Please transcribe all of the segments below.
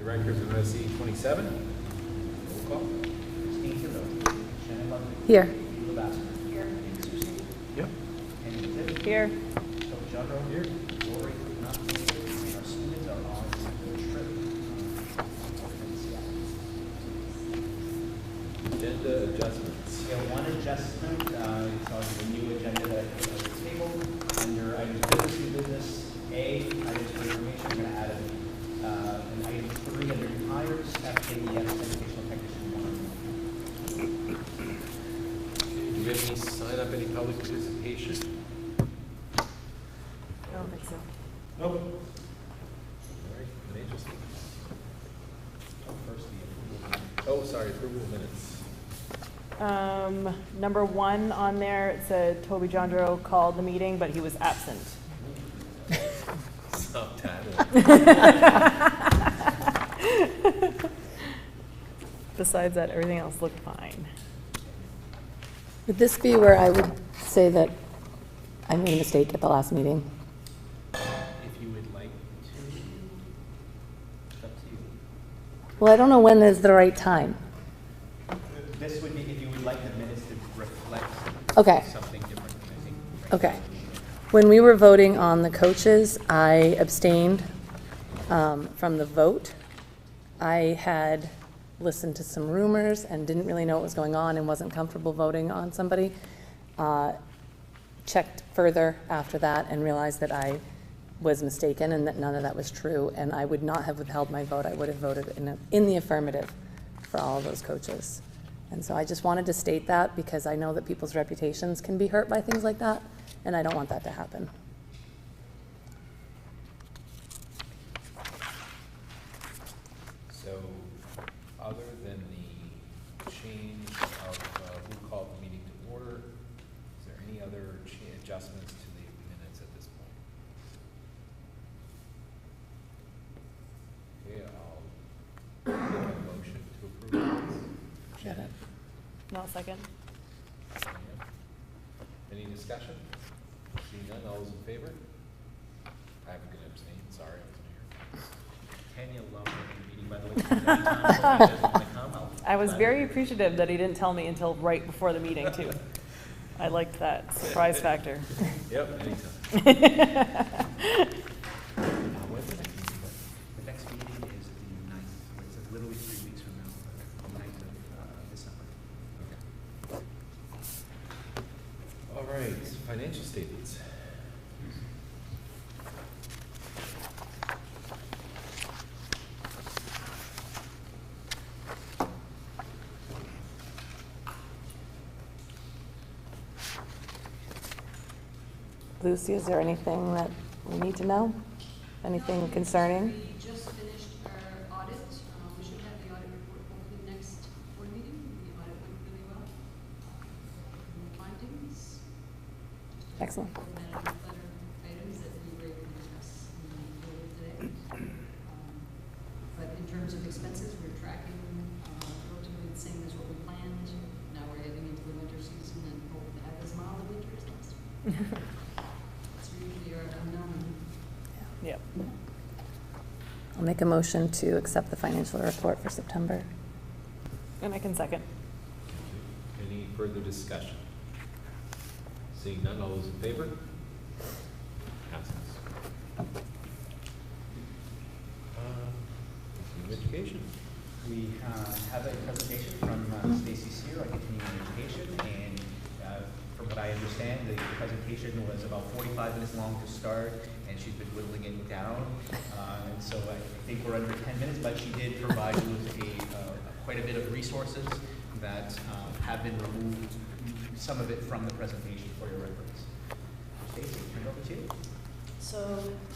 Directors of MSAD 27. Roll call. Christine Thibodeau. Shannon London. Here. Lavasser. Here. Amy Susie. Yep. Annie Tibbs. Here. Toby Jandro. Here. Lori, not here. And our students are on the trip in Seattle. Agenda adjustments. We have one adjustment. It's on the new agenda that is on the table. Under items business, new business, A, items for information, we're going to add an item 3 under new hires, FKES, educational technician 1. Do we have any sign up, any public participation? I don't think so. Nope. All right, financial statements. First, the approval. Oh, sorry, approval of minutes. Number 1 on there, it said Toby Jandro called the meeting, but he was absent. Subtitle. Besides that, everything else looked fine. Would this be where I would say that I made a mistake at the last meeting? If you would like to, it's up to you. Well, I don't know when is the right time. This would be if you would like the minutes to reflect Okay. something different, I think. Okay. When we were voting on the coaches, I abstained from the vote. I had listened to some rumors and didn't really know what was going on and wasn't comfortable voting on somebody. Checked further after that and realized that I was mistaken and that none of that was true, and I would not have withheld my vote. I would have voted in the affirmative for all of those coaches. And so I just wanted to state that because I know that people's reputations can be hurt by things like that, and I don't want that to happen. So, other than the change of who called the meeting to order, is there any other adjustments to the minutes at this point? Okay, I'll make a motion to approve minutes. Shannon? No, second. Any discussion? Seeing none, all those in favor? I have a good abstain, sorry, I wasn't here. Tanya loved the meeting, by the way. So anytime somebody doesn't want to come, I was very appreciative that he didn't tell me until right before the meeting, too. I liked that surprise factor. Yep, anytime. When's the next meeting? The next meeting is the 9th. It's literally 3 weeks from now, the 9th of December. Okay. All right, financial statements. Lucy, is there anything that we need to know? Anything concerning? We just finished our audit. We should have the audit report hopefully next board meeting. The audit went really well. No findings. Excellent. Management letter items that we were able to discuss in the board today. But in terms of expenses, we're tracking relatively the same as what we planned. Now we're heading into the winter season and hope to have as mild a winter as last year. It's usually our unknown. Yep. I'll make a motion to accept the financial report for September. And I can second. Any further discussion? Seeing none, all those in favor? Passes. Continuing education. We have a presentation from Stacy Sear on continuing education, and from what I understand, the presentation was about 45 minutes long to start, and she's been whittling it down. And so I think we're under 10 minutes, but she did provide you with quite a bit of resources that have been removed, some of it from the presentation for your reference. Stacy, turn it over to you. So,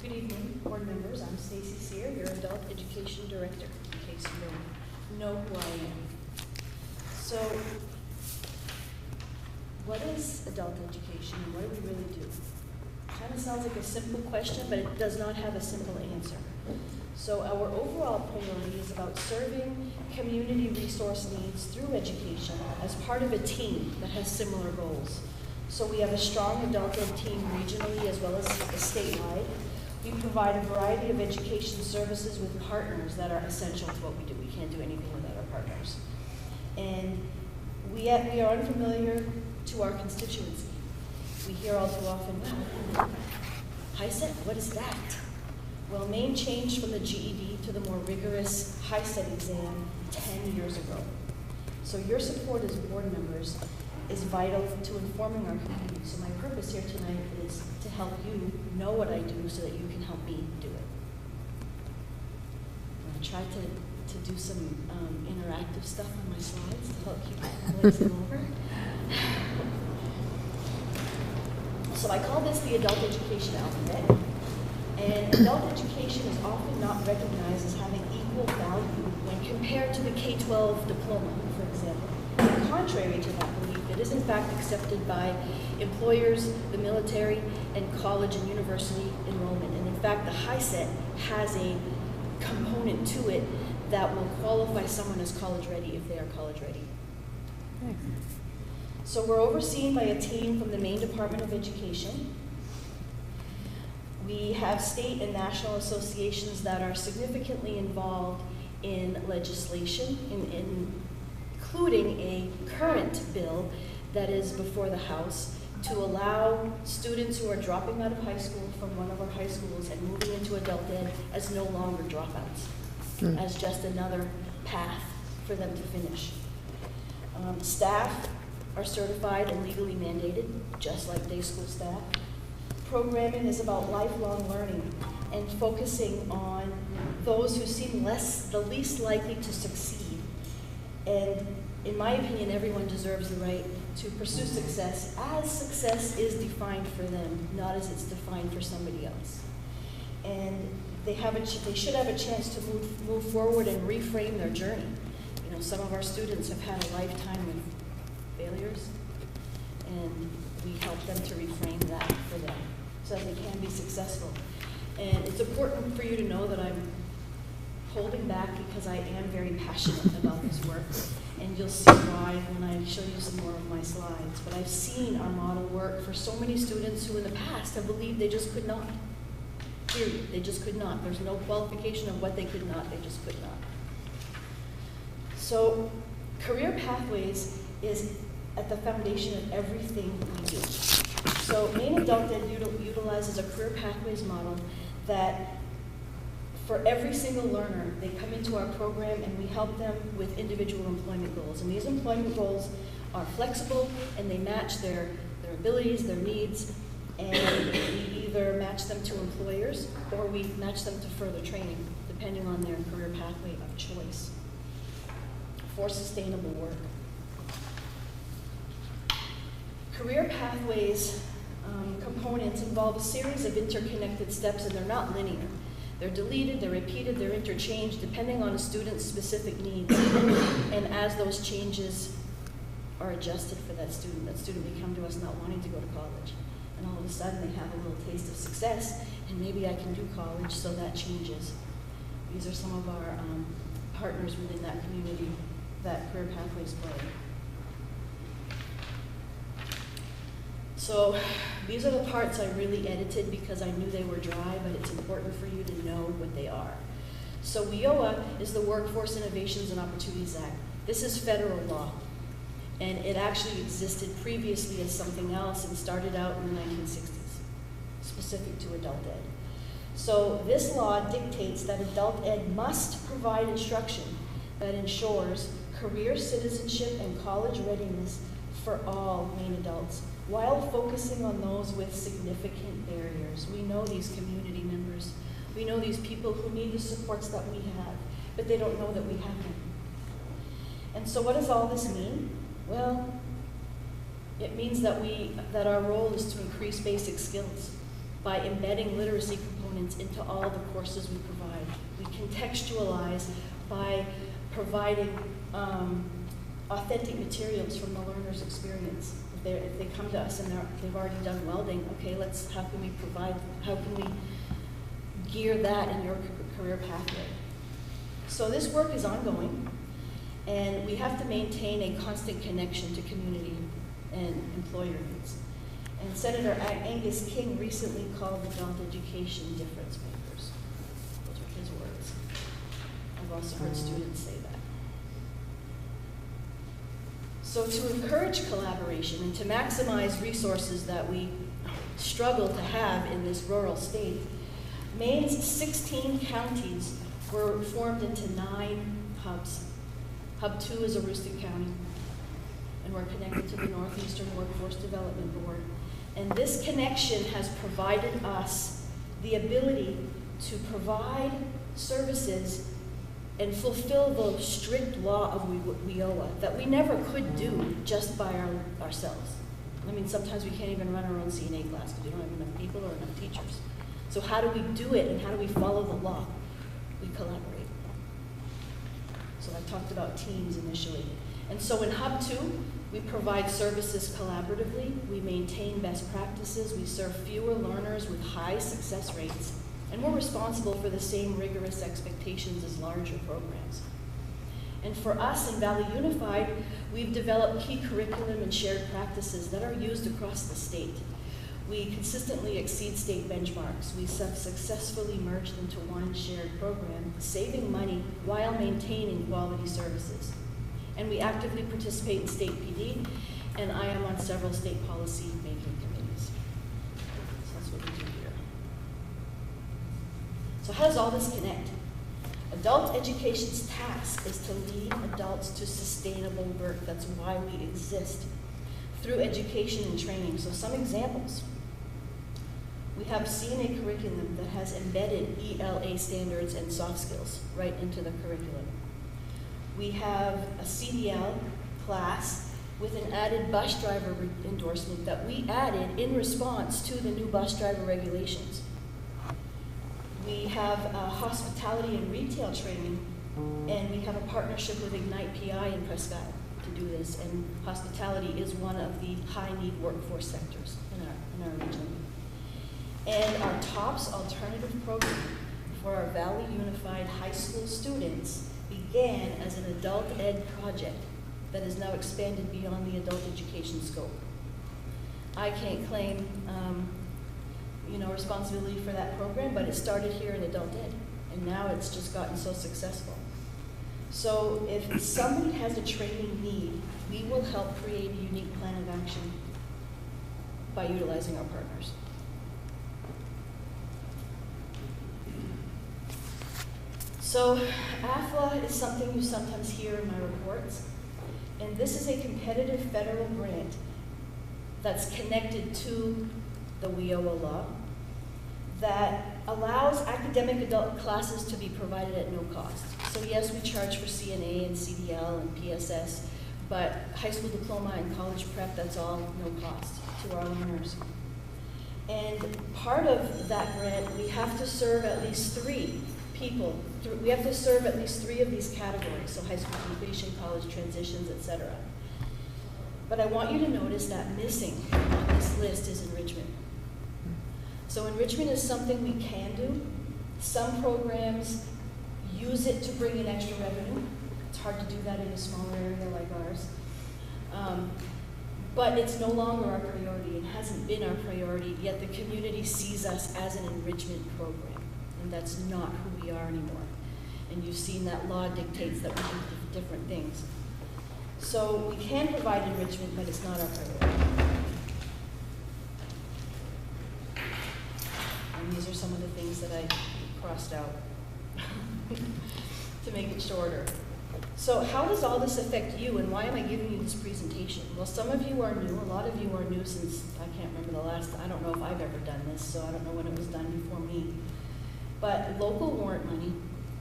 good evening, board members. I'm Stacy Sear, your Adult Education Director, in case you don't know who I am. So, what is adult education and what do we really do? Kind of sounds like a simple question, but it does not have a simple answer. So our overall priority is about serving community resource needs through education as part of a team that has similar goals. So we have a strong adult ed team regionally as well as statewide. We provide a variety of education services with partners that are essential to what we do. We can't do anything without our partners. And we are unfamiliar to our constituency. We hear all too often, wow, HiSET, what is that? Well, Maine changed from the GED to the more rigorous HiSET exam 10 years ago. So your support as board members is vital to informing our community. So my purpose here tonight is to help you know what I do so that you can help me do it. I'm going to try to do some interactive stuff on my slides to help keep glazing over. So I call this the adult education alphabet. And adult education is often not recognized as having equal value when compared to the K-12 diploma, for example. And contrary to that belief, it is in fact accepted by employers, the military, and college and university enrollment. And in fact, the HiSET has a component to it that will qualify someone as college ready if they are college ready. Thanks. So we're overseen by a team from the Maine Department of Education. We have state and national associations that are significantly involved in legislation, including a current bill that is before the House to allow students who are dropping out of high school from one of our high schools and moving into adult ed as no longer dropouts, as just another path for them to finish. Staff are certified and legally mandated, just like day school staff. Programming is about lifelong learning and focusing on those who seem the least likely to succeed. And in my opinion, everyone deserves the right to pursue success as success is defined for them, not as it's defined for somebody else. And they should have a chance to move forward and reframe their journey. You know, some of our students have had a lifetime of failures, and we help them to reframe that for them so that they can be successful. And it's important for you to know that I'm holding back because I am very passionate about this work, and you'll see why when I show you some more of my slides. But I've seen our model work for so many students who in the past have believed they just could not. Period. They just could not. There's no qualification of what they could not. They just could not. So career pathways is at the foundation of everything we do. So Maine Adult Ed utilizes a career pathways model that for every single learner, they come into our program and we help them with individual employment goals. And these employment goals are flexible and they match their abilities, their needs, and we either match them to employers or we match them to further training, depending on their career pathway of choice for sustainable work. Career pathways components involve a series of interconnected steps, and they're not linear. They're deleted, they're repeated, they're interchanged, depending on a student's specific needs. And as those changes are adjusted for that student may come to us not wanting to go to college. And all of a sudden they have a little taste of success, and maybe I can do college, so that changes. These are some of our partners within that community that Career Pathways play. So these are the parts I really edited because I knew they were dry, but it's important for you to know what they are. So WIOA is the Workforce Innovations and Opportunities Act. This is federal law, and it actually existed previously as something else and started out in the 1960s, specific to adult ed. So this law dictates that adult ed must provide instruction that ensures career citizenship and college readiness for all Maine adults, while focusing on those with significant barriers. We know these community members. We know these people who need the supports that we have, but they don't know that we have them. And so what does all this mean? Well, it means that our role is to increase basic skills by embedding literacy components into all the courses we provide. We contextualize by providing authentic materials from the learner's experience. If they come to us and they've already done welding, okay, how can we gear that in your career pathway? So this work is ongoing, and we have to maintain a constant connection to community and employer needs. And Senator Angus King recently called adult education difference makers. Those are his words. I've also heard students say that. So to encourage collaboration and to maximize resources that we struggle to have in this rural state, Maine's 16 counties were formed into 9 hubs. Hub 2 is Aroostook County, and we're connected to the Northeastern Workforce Development Board. And this connection has provided us the ability to provide services and fulfill the strict law of WIOA that we never could do just by ourselves. I mean, sometimes we can't even run our own CNA class because we don't have enough people or enough teachers. So how do we do it and how do we follow the law? We collaborate. So I talked about teams initially. And so in Hub 2, we provide services collaboratively, we maintain best practices, we serve fewer learners with high success rates, and we're responsible for the same rigorous expectations as larger programs. And for us in Valley Unified, we've developed key curriculum and shared practices that are used across the state. We consistently exceed state benchmarks. We have successfully merged into one shared program, saving money while maintaining quality services. And we actively participate in state PD, and I am on several state policy making committees. So that's what we do here. So how does all this connect? Adult education's task is to lead adults to sustainable work. That's why we exist, through education and training. So some examples. We have CNA curriculum that has embedded ELA standards and soft skills right into the curriculum. We have a CDL class with an added bus driver endorsement that we added in response to the new bus driver regulations. We have hospitality and retail training, and we have a partnership with Ignite PI in Prescott to do this, and hospitality is one of the high-need workforce sectors in our region. And our TOPS alternative program for our Valley Unified High School students began as an adult ed project that is now expanded beyond the adult education scope. I can't claim responsibility for that program, but it started here in adult ed, and now it's just gotten so successful. So if somebody has a training need, we will help create a unique plan of action by utilizing our partners. So AFLA is something you sometimes hear in my reports, and this is a competitive federal grant that's connected to the WIOA law that allows academic adult classes to be provided at no cost. So yes, we charge for CNA and CDL and PSS, but high school diploma and college prep, that's all no cost to our learners. And part of that grant, we have to serve at least 3 people. We have to serve at least 3 of these categories, so high school completion, college transitions, etc. But I want you to notice that missing on this list is enrichment. So enrichment is something we can do. Some programs use it to bring in extra revenue. It's hard to do that in a smaller area like ours. But it's no longer our priority. It hasn't been our priority, yet the community sees us as an enrichment program. And that's not who we are anymore. And you've seen that law dictates that we do different things. So we can provide enrichment, but it's not our priority. And these are some of the things that I crossed out to make it shorter. So how does all this affect you, and why am I giving you this presentation? Well, some of you are new. A lot of you are new since, I can't remember the last, I don't know if I've ever done this, so I don't know when it was done before me. But local warrant money,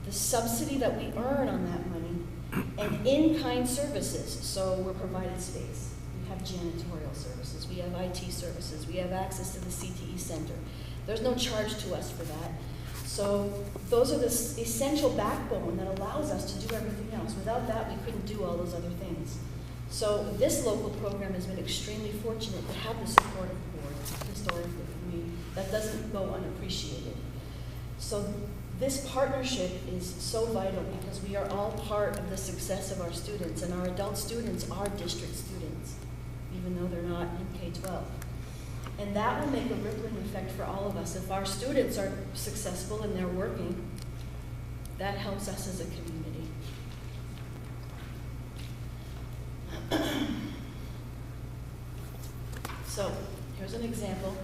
the subsidy that we earn on that money, and in-kind services. So we're provided space. We have janitorial services. We have IT services. We have access to the CTE center. There's no charge to us for that. So those are the essential backbone that allows us to do everything else. Without that, we couldn't do all those other things. So this local program has been extremely fortunate to have the support of the board historically. I mean, that doesn't go unappreciated. So this partnership is so vital because we are all part of the success of our students, and our adult students are district students, even though they're not in K-12. And that will make a rippling effect for all of us. If our students are successful and they're working, that helps us as a community. So, here's an example.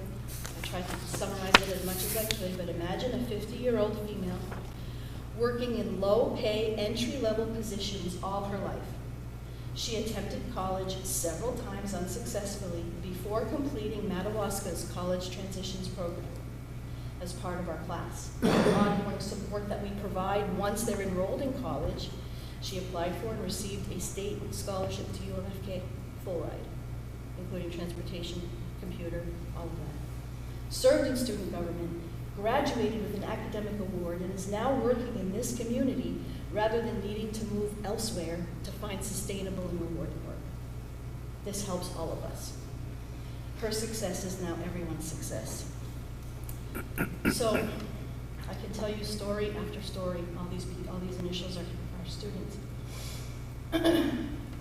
I tried to summarize it as much as I could, but imagine a 50-year-old female working in low-pay, entry-level positions all her life. She attempted college several times unsuccessfully before completing Madawaska's College Transitions Program as part of our class. The ongoing support that we provide once they're enrolled in college, she applied for and received a state scholarship to UMFK, full ride, including transportation, computer, all of that. Served in student government, graduated with an academic award, and is now working in this community rather than needing to move elsewhere to find sustainable and rewarding work. This helps all of us. Her success is now everyone's success. So I can tell you story after story. All these initials are students.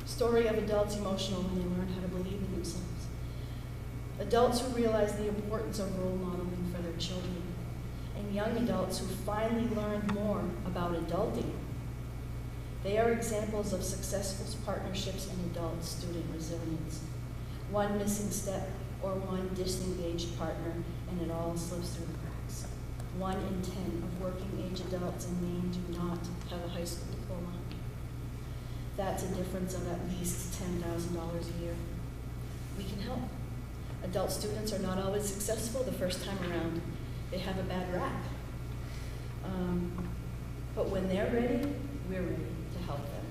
Story of adults emotional when they learn how to believe in themselves. Adults who realize the importance of role modeling for their children. And young adults who finally learned more about adulting. They are examples of successful partnerships and adult-student resilience. One missing step or one disengaged partner, and it all slips through the cracks. 1 in 10 of working-age adults in Maine do not have a high school diploma. That's a difference of at least $10,000 a year. We can help. Adult students are not always successful the first time around. They have a bad rap. But when they're ready, we're ready to help them.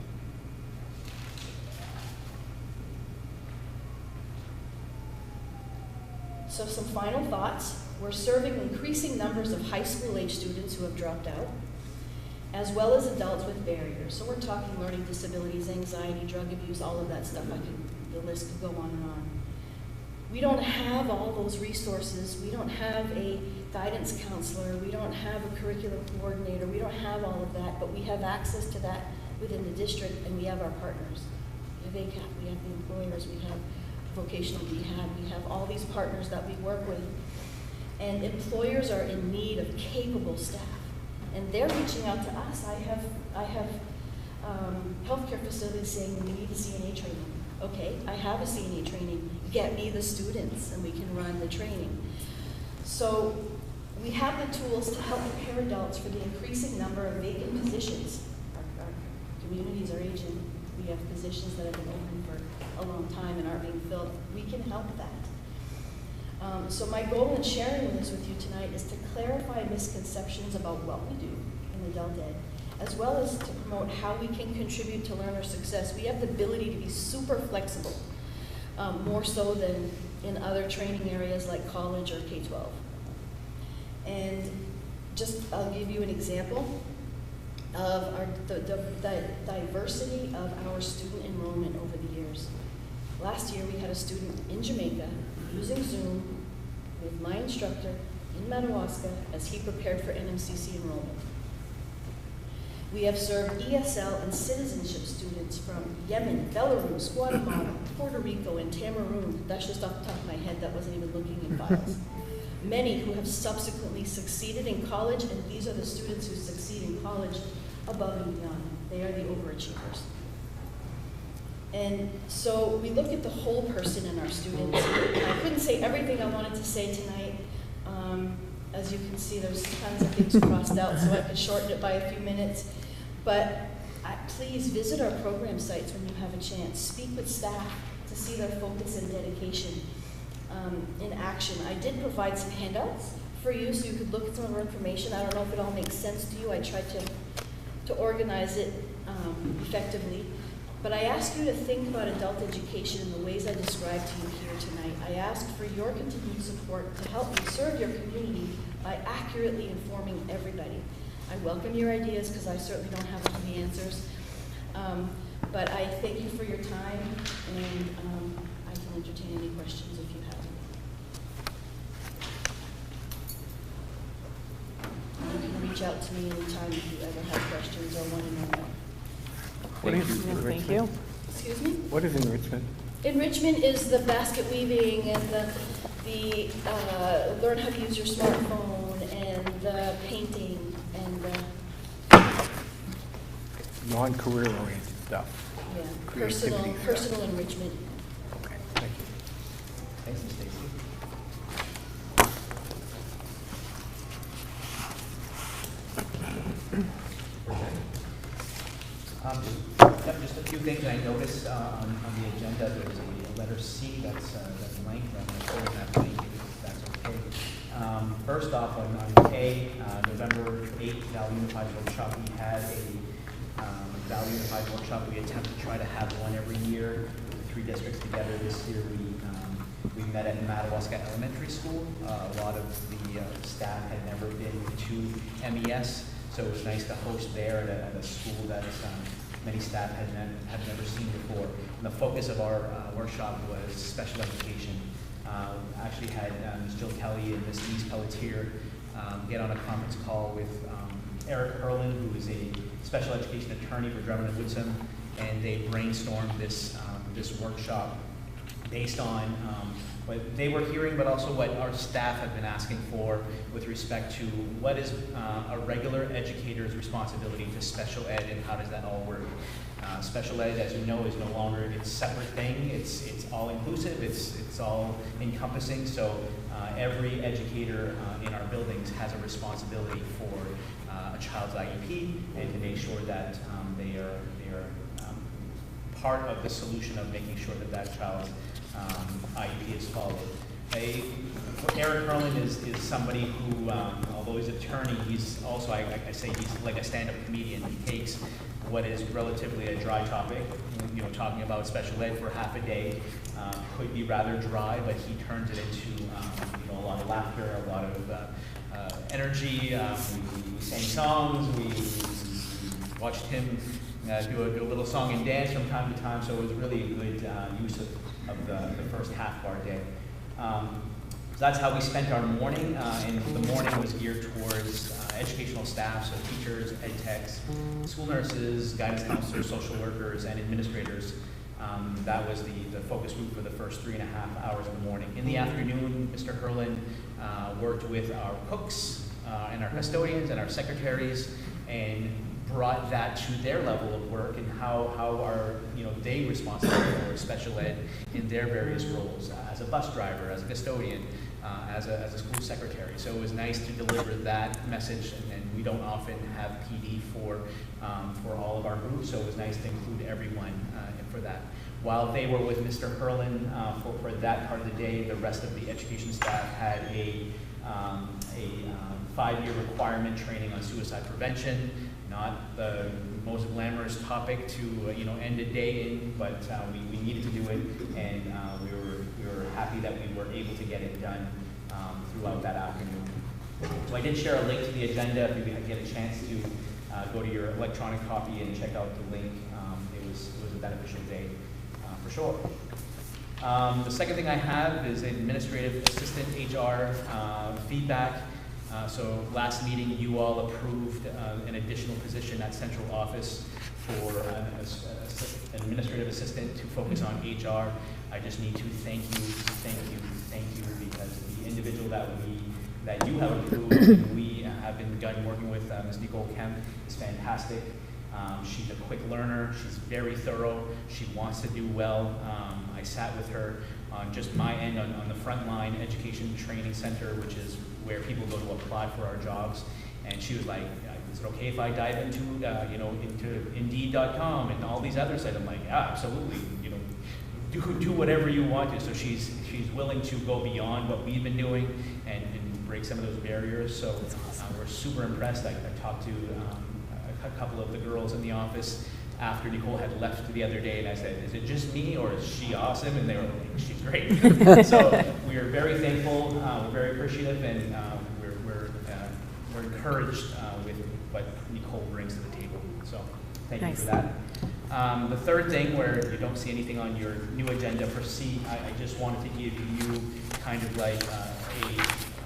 So some final thoughts. We're serving increasing numbers of high school age students who have dropped out, as well as adults with barriers. So we're talking learning disabilities, anxiety, drug abuse, all of that stuff. The list could go on and on. We don't have all those resources. We don't have a guidance counselor. We don't have a curriculum coordinator. We don't have all of that, but we have access to that within the district, and we have our partners. We have ACAP, we have the employers, we have vocational rehab, we have all these partners that we work with. And employers are in need of capable staff, and they're reaching out to us. I have healthcare facilities saying we need a CNA training. Okay, I have a CNA training. Get me the students, and we can run the training. So we have the tools to help prepare adults for the increasing number of vacant positions. Our communities are aging. We have positions that have been open for a long time and aren't being filled. We can help that. So my goal in sharing this with you tonight is to clarify misconceptions about what we do in adult ed, as well as to promote how we can contribute to learner success. We have the ability to be super flexible, more so than in other training areas like college or K-12. And I'll give you an example of the diversity of our student enrollment over the years. Last year we had a student in Jamaica using Zoom with my instructor in Madawaska as he prepared for NMCC enrollment. We have served ESL and citizenship students from Yemen, Belarus, Guatemala, Puerto Rico, and Cameroon. That's just off the top of my head, that wasn't even looking in files. Many who have subsequently succeeded in college, and these are the students who succeed in college above and beyond. They are the overachievers. And so we look at the whole person in our students. I couldn't say everything I wanted to say tonight. As you can see, there's tons of things crossed out, so I could shorten it by a few minutes. But please visit our program sites when you have a chance. Speak with staff to see their focus and dedication in action. I did provide some handouts for you so you could look at some of our information. I don't know if it all makes sense to you. I tried to organize it effectively. But I ask you to think about adult education in the ways I described to you here tonight. I ask for your continued support to help me serve your community by accurately informing everybody. I welcome your ideas because I certainly don't have all the answers. But I thank you for your time, and I can entertain any questions if you have them. You can reach out to me anytime if you ever have questions or want to know more. What is Thank enrichment? you. Excuse me? What is enrichment? Enrichment is the basket weaving and the the learn how to use your smartphone and the painting and the Non-career oriented stuff. personal Creativity stuff. personal enrichment. Okay, thank you. Thanks, Ms. Stacy. Just a few things I noticed on the agenda. There's a letter C that's blank. I'm going to fill in that blank if that's okay. First off, on A, November 8th, Valley Unified Workshop, we had a Valley Unified Workshop. We attempt to try to have one every year with the 3 districts together. This year we met at Madawaska Elementary School. A lot of the staff had never been to MES, so it was nice to host there at a school that many staff had never seen before. And the focus of our workshop was special education. Actually had Ms. Jill Kelly and Ms. Denise Pelletier get on a conference call with Eric Herlin, who is a special education attorney for Drummond and Woodson, and they brainstormed this workshop based on what they were hearing, but also what our staff have been asking for with respect to what is a regular educator's responsibility to special ed and how does that all work. Special ed, as you know, is no longer its separate thing. It's all inclusive. It's all encompassing. So every educator in our buildings has a responsibility for a child's IEP and to make sure that they are part of the solution of making sure that that child's IEP is followed. Eric Herlin is somebody who, although he's an attorney, he's also, I say he's like a stand-up comedian. He takes what is relatively a dry topic, talking about special ed for half a day, could be rather dry, but he turns it into a lot of laughter, a lot of energy. We sang songs, we watched him do a little song and dance from time to time, so it was really a good use of the first half of our day. So that's how we spent our morning, and the morning was geared towards educational staff, so teachers, ed techs, school nurses, guidance counselors, social workers, and administrators. That was the focus group for the first 3.5 hours of the morning. In the afternoon, Mr. Herlin worked with our cooks and our custodians and our secretaries and brought that to their level of work and how are they responsible for special ed in their various roles as a bus driver, as a custodian, as a school secretary. So it was nice to deliver that message, and we don't often have PD for all of our groups, so it was nice to include everyone for that. While they were with Mr. Herlin for that part of the day, the rest of the education staff had a 5-year requirement training on suicide prevention. Not the most glamorous topic to end a day in, but we needed to do it, and we were happy that we were able to get it done throughout that afternoon. So I did share a link to the agenda if you get a chance to go to your electronic copy and check out the link. It was a beneficial day for sure. The second thing I have is administrative assistant HR feedback. So last meeting, you all approved an additional position at central office for an administrative assistant to focus on HR. I just need to thank you, because the individual that you have approved, and we have begun working with, Ms. Nicole Kemp, is fantastic. She's a quick learner. She's very thorough. She wants to do well. I sat with her on just my end on the Frontline Education Training Center, which is where people go to apply for our jobs, and she was like, "Is it okay if I dive into into Indeed.com and all these other sites?" I'm like, "Yeah, absolutely. Do whatever you want to." So she's willing to go beyond what we've been doing and break some of those barriers. So we're super impressed. I talked to a couple of the girls in the office after Nicole had left the other day, and I said, "Is it just me, or is she awesome?" And they were like, "She's great." So we are very thankful, we're very appreciative, and we're encouraged with what Nicole brings to the table. So thank you for that. The third thing, where you don't see anything on your new agenda for C, I just wanted to give you kind of like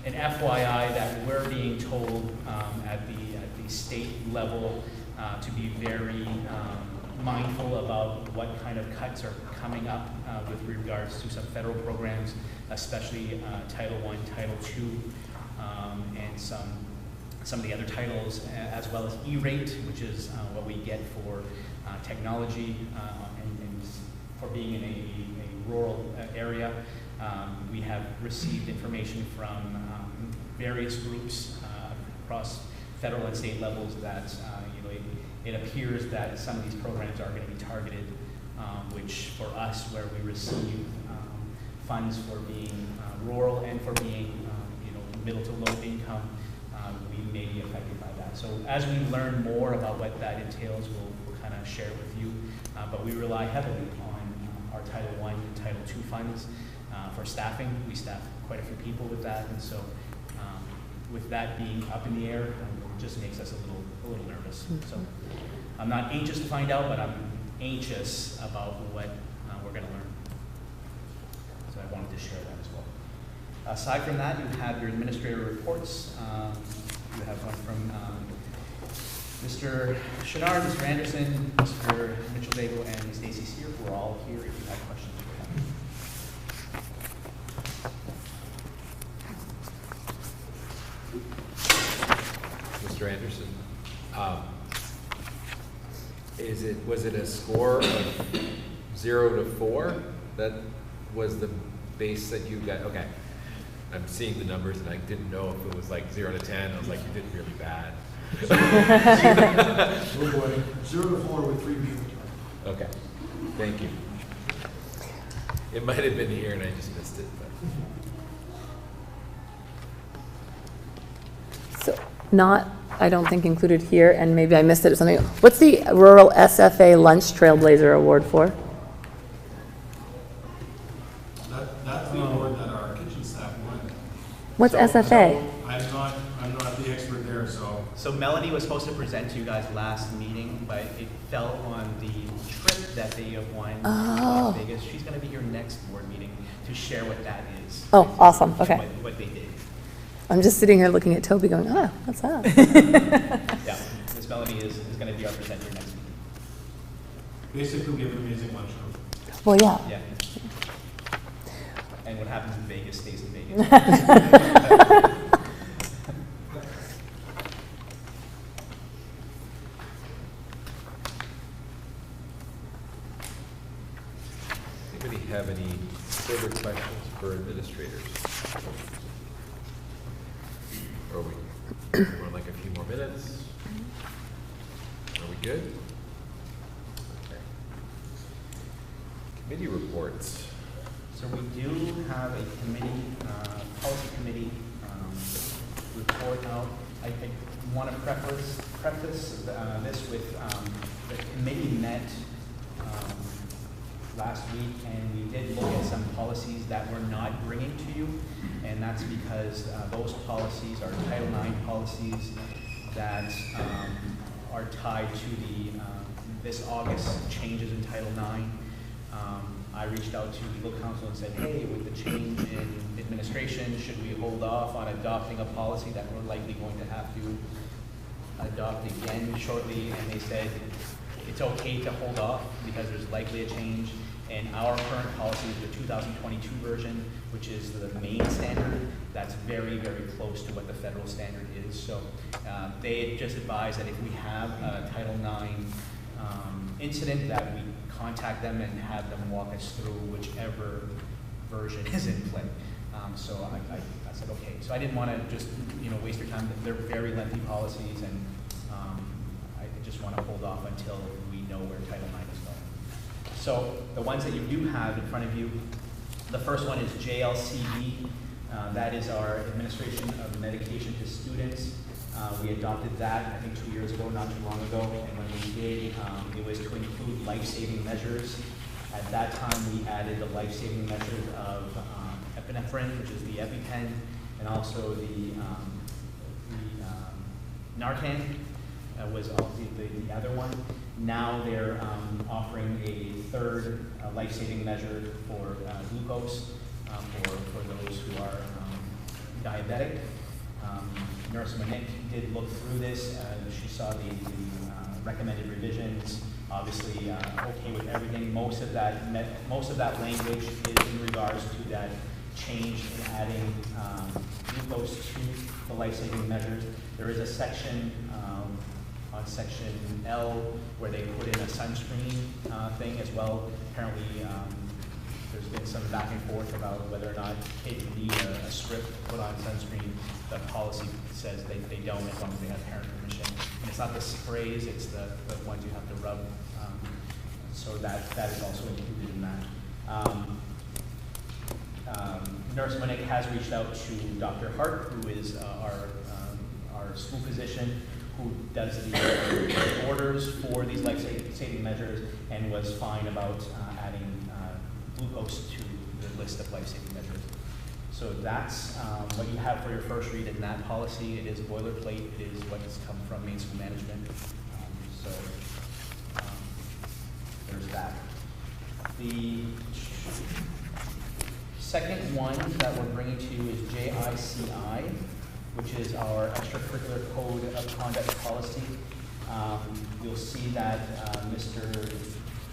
an FYI that we're being told at the state level to be very mindful about what kind of cuts are coming up with regards to some federal programs, especially Title I, Title II, and some of the other titles, as well as E-rate, which is what we get for technology and for being in a rural area. We have received information from various groups across federal and state levels that it appears that some of these programs are going to be targeted, which for us, where we receive funds for being rural and for being middle to low income, we may be affected by that. So as we learn more about what that entails, we'll kind of share it with you. But we rely heavily on our Title I and Title II funds for staffing. We staff quite a few people with that, and so with that being up in the air, it just makes us a little nervous. So I'm not anxious to find out, but I'm anxious about what we're going to learn. So I wanted to share that as well. Aside from that, you have your administrator reports. You have one from Mr. Chenard, Mr. Anderson, Mr. Mitchell-Bagel, and Stacy Sear, who are all here if you have questions for them. Mr. Anderson, was it a score of 0 to 4 that was the base that you got? Okay, I'm seeing the numbers and I didn't know if it was like 0 to 10. I was like, you did really bad. Oh boy, 0 to 4 with 3 people. Okay, thank you. It might have been here and I just missed it. But. So not, I don't think, included here, and maybe I missed it or something. What's the Rural SFA Lunch Trailblazer Award for? That's the award that our kitchen staff won. What's SFA? I'm not the expert there, so. So Melanie was supposed to present to you guys last meeting, but it fell on the trip that they have won to Las Vegas. She's going to be here next board meeting to share what that is. Oh, awesome. Okay. What they did. I'm just sitting here looking at Toby going, oh, what's that? Yeah, Miss Melanie is going to be our presenter next meeting. Basically, we have an amazing lunch. Well, yeah. Yeah. And what happens in Vegas stays in Vegas. Anybody have any further questions for administrators? Are we want like a few more minutes? Are we good? Okay. Committee reports. So we do have a committee, policy committee report out. I want to preface this with the committee met last week, and we did look at some policies that we're not bringing to you, and that's because those policies are Title IX policies that are tied to the this August changes in Title IX. I reached out to legal counsel and said, hey, with the change in administration, should we hold off on adopting a policy that we're likely going to have to adopt again shortly? And they said, it's okay to hold off because there's likely a change. And our current policy is the 2022 version, which is the main standard. That's very, very close to what the federal standard is. So they had just advised that if we have a Title IX incident, that we contact them and have them walk us through whichever version is in play. So I said, okay. So I didn't want to just waste your time. They're very lengthy policies, and I just want to hold off until we know where Title IX is going. So the ones that you do have in front of you, the first one is JLCD. That is our administration of medication to students. We adopted that, I think, 2 years ago, not too long ago. And when we did, it was to include life-saving measures. At that time, we added the life-saving measures of epinephrine, which is the EpiPen, and also the Narcan was the other one. Now they're offering a third life-saving measure for glucose for those who are diabetic. Nurse Monique did look through this. She saw the recommended revisions. Obviously, okay with everything. Most of that language is in regards to that change in adding glucose to the life-saving measures. There is a section on section L where they put in a sunscreen thing as well. Apparently, there's been some back and forth about whether or not kids need a strip put on sunscreen. The policy says they don't, as long as they have parent permission. And it's not the sprays, it's the ones you have to rub. So that is also included in that. Nurse Monique has reached out to Dr. Hart, who is our school physician, who does the orders for these life-saving measures, and was fine about adding glucose to the list of life-saving measures. So that's what you have for your first read in that policy. It is boilerplate. It is what has come from main school management. There's that. The second one that we're bringing to you is JICI, which is our extracurricular code of conduct policy. You'll see that Mr.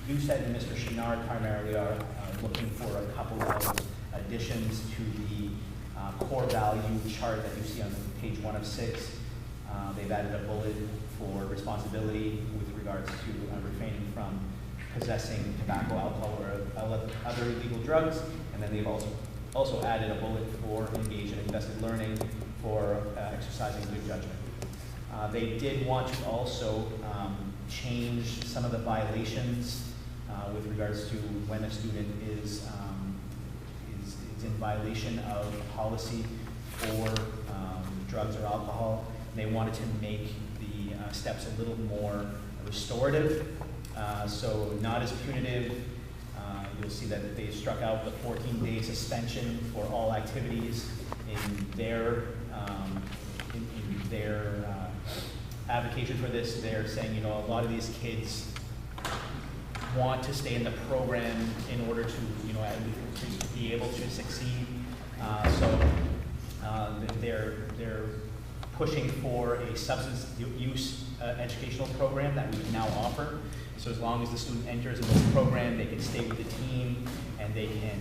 Doucette and Mr. Chenard primarily are looking for a couple of additions to the core value chart that you see on page 1 of 6. They've added a bullet for responsibility with regards to refraining from possessing tobacco, alcohol, or other illegal drugs, and then they've also added a bullet for engage in invested learning for exercising good judgment. They did want to also change some of the violations with regards to when a student is in violation of policy for drugs or alcohol. They wanted to make the steps a little more restorative, so not as punitive. You'll see that they struck out the 14-day suspension for all activities in their advocation for this. They're saying, you know, a lot of these kids want to stay in the program in order to, you know, to be able to succeed. So they're pushing for a substance use educational program that we can now offer. So as long as the student enters in this program, they can stay with the team and they can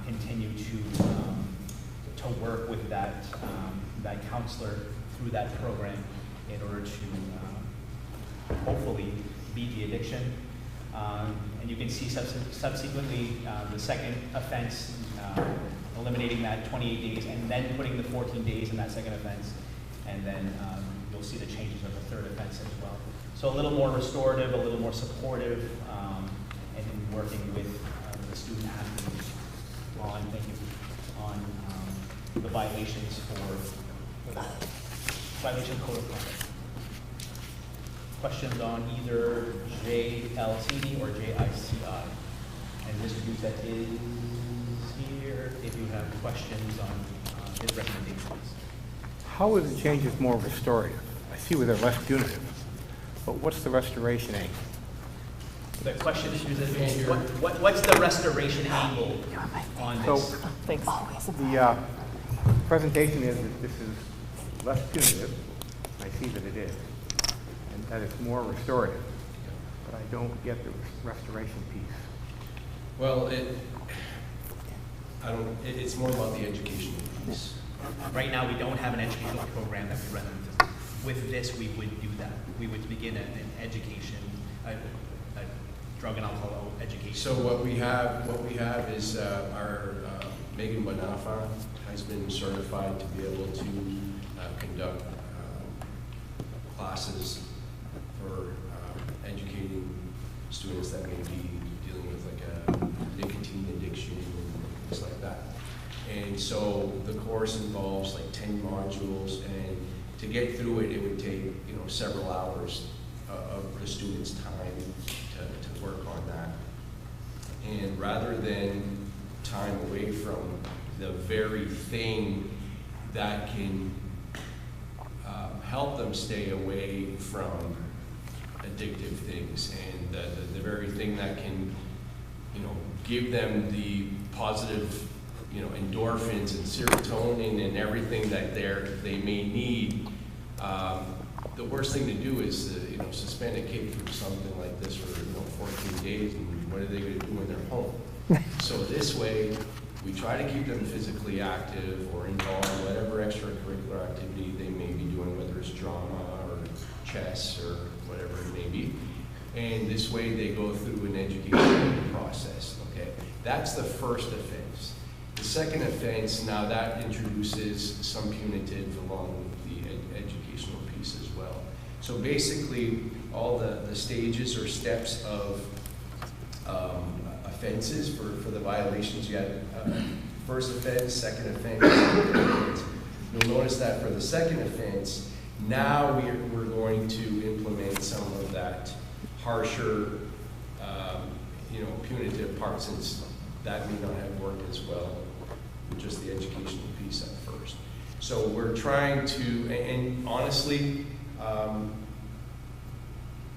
continue to work with that counselor through that program in order to hopefully beat the addiction. And you can see subsequently the second offense, eliminating that 28 days and then putting the 14 days in that second offense. And then you'll see the changes of the third offense as well. So a little more restorative, a little more supportive, and in working with the student athletes on the violations for violation code of conduct. Questions on either JLCD or JICI? And Mr. Doucette is here if you have questions on his recommendations. How are the changes more restorative? I see where they're less punitive, but what's the restoration aim? The question is, what's the restoration angle on So this? Thanks. the presentation is that this is less punitive. I see that it is, and that it's more restorative, but I don't get the restoration piece. Well, it's more about the educational piece. Right now, we don't have an educational program that we run with this. We would do that. We would begin an education, a drug and alcohol education. So what we have is our Megan Bonafa has been certified to be able to conduct classes for educating students that may be dealing with like a nicotine addiction and things like that. And so the course involves like 10 modules, and to get through it, it would take, you know, several hours of the student's time to work on that. And rather than time away from the very thing that can help them stay away from addictive things, and the very thing that can, you know, give them the positive you know, endorphins and serotonin and everything that they may need, the worst thing to do is, you know, suspend a kid from something like this for, you know, 14 days, and what are they going to do when they're home? So this way, we try to keep them physically active or involved in whatever extracurricular activity they may be doing, whether it's drama or chess or whatever it may be. And this way, they go through an educational process, okay? That's the first offense. The second offense, now that introduces some punitive along with the educational piece as well. So basically, all the stages or steps of offenses for the violations, you had first offense, second offense, third offense. You'll notice that for the second offense, now we're going to implement some of that harsher, you know, punitive part, since that may not have worked as well with just the educational piece at first. So we're trying to, and honestly,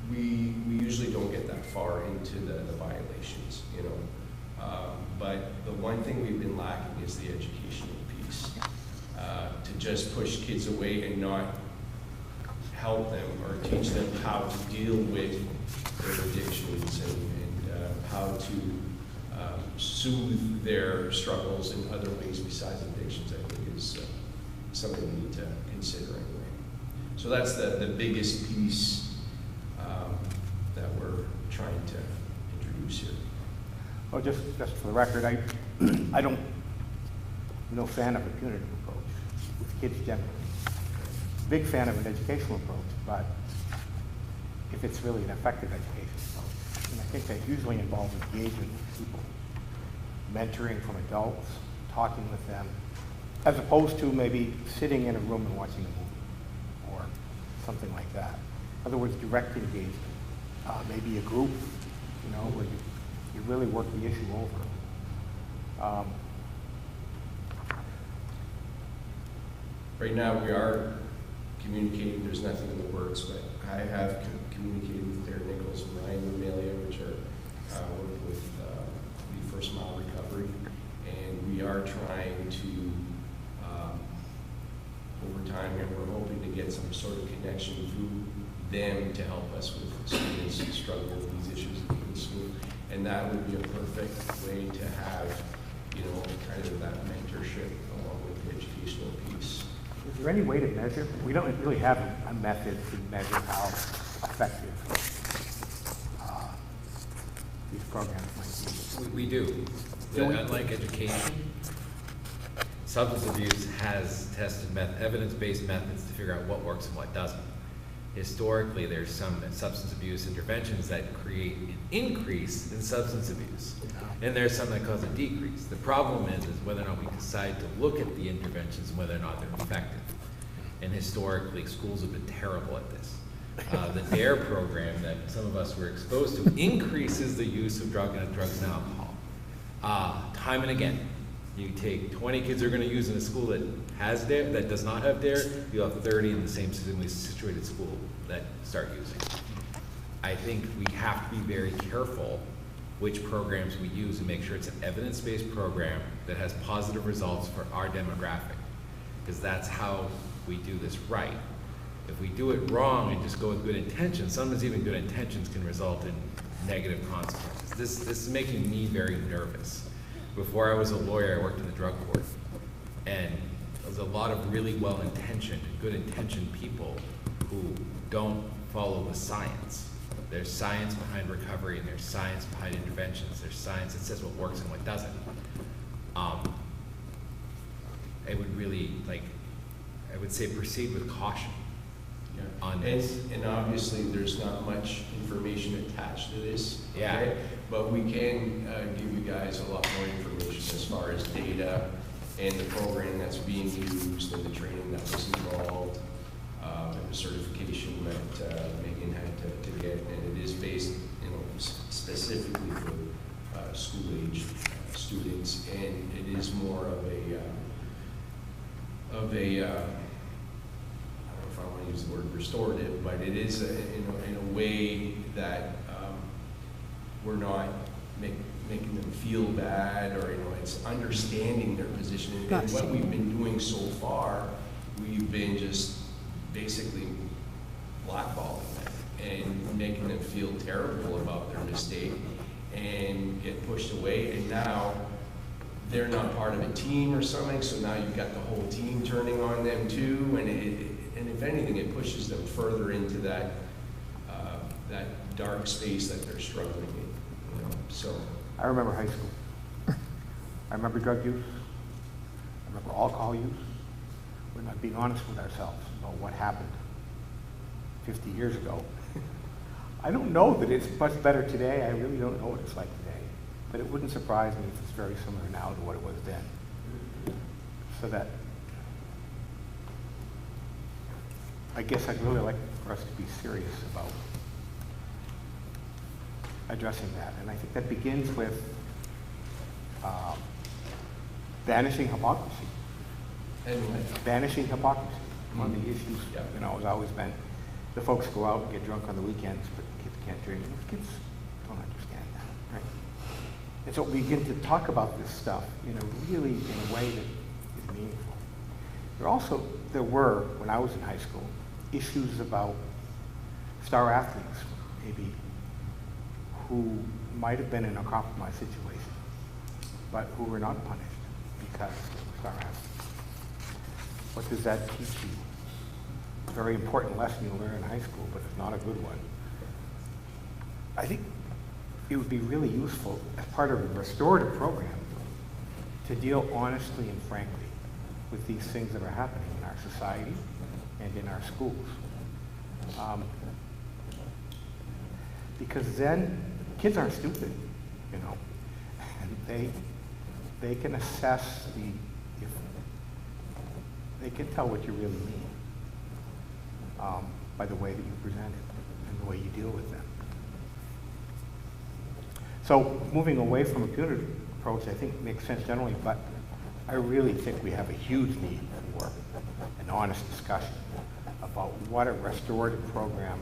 we usually don't get that far into the violations, you know. But the one thing we've been lacking is the educational piece. To just push kids away and not help them or teach them how to deal with their addictions and how to soothe their struggles in other ways besides addictions, I think is something we need to consider anyway. So that's the biggest piece that we're trying to introduce here. Well, just for the record, I'm no fan of a punitive approach with kids generally. Big fan of an educational approach, but if it's really an effective educational approach, and I think that usually involves engagement with people, mentoring from adults, talking with them, as opposed to maybe sitting in a room and watching a movie or something like that. In other words, direct engagement. Maybe a group, you know, where you really work the issue over. Right now, we are communicating. There's nothing in the works, but I have communicated with Claire Nichols and Ryan Amelia, which are working with the First Mile Recovery, and we are trying to, over time, and we're hoping to get some sort of connection through them to help us with students who struggle with these issues in school. And that would be a perfect way to have, you know, kind of that mentorship along with the educational piece. Is there any way to measure? We don't really have a method to measure how effective these programs might be. We do. Do we? Unlike education, substance abuse has tested evidence-based methods to figure out what works and what doesn't. Historically, there's some substance abuse interventions that create an increase in substance abuse, and there's some that cause a decrease. The problem is whether or not we decide to look at the interventions and whether or not they're effective. And historically, schools have been terrible at this. The DARE program that some of us were exposed to increases the use of drugs and alcohol. Time and again, you take 20 kids who are going to use in a school that has DARE, that does not have DARE, you have 30 in the same similarly situated school that start using. I think we have to be very careful which programs we use and make sure it's an evidence-based program that has positive results for our demographic, because that's how we do this right. If we do it wrong and just go with good intentions, sometimes even good intentions can result in negative consequences. This is making me very nervous. Before I was a lawyer, I worked in the drug court, and there's a lot of really well-intentioned, good-intentioned people who don't follow the science. There's science behind recovery, and there's science behind interventions. There's science that says what works and what doesn't. I would really, I would say proceed with caution on this. And obviously, there's not much information attached to this. Yeah. Okay? But we can give you guys a lot more information as far as data and the program that's being used and the training that was involved, and the certification that Megan had to get. And it is based, specifically for school-age students, and it is more of a I don't know if I want to use the word restorative, but it is in a way that we're not making them feel bad, or, it's understanding their position. And what we've been doing so far, we've been just basically blackballing them and making them feel terrible about their mistake and get pushed away. And now they're not part of a team or something, so now you've got the whole team turning on them too, and if anything, it pushes them further into that dark space that they're struggling in. So I remember high school. I remember drug use. I remember alcohol use. We're not being honest with ourselves about what happened 50 years ago. I don't know that it's much better today. I really don't know what it's like today. But it wouldn't surprise me if it's very similar now to what it was then. So that, I guess I'd really like for us to be serious about addressing that. And I think that begins with banishing hypocrisy. Banishing hypocrisy. One of the issues, has always been the folks go out and get drunk on the weekends, but kids can't drink. Kids don't understand that, right? And so we begin to talk about this stuff, really in a way that is meaningful. There were, when I was in high school, issues about star athletes, maybe, who might have been in a compromised situation, but who were not punished because they were star athletes. What does that teach you? A very important lesson you learn in high school, but it's not a good one. I think it would be really useful as part of a restorative program to deal honestly and frankly with these things that are happening in our society and in our schools. Because then kids aren't stupid, and they can assess they can tell what you really mean by the way that you present it and the way you deal with them. So moving away from a punitive approach, I think makes sense generally, but I really think we have a huge need for an honest discussion about what a restorative program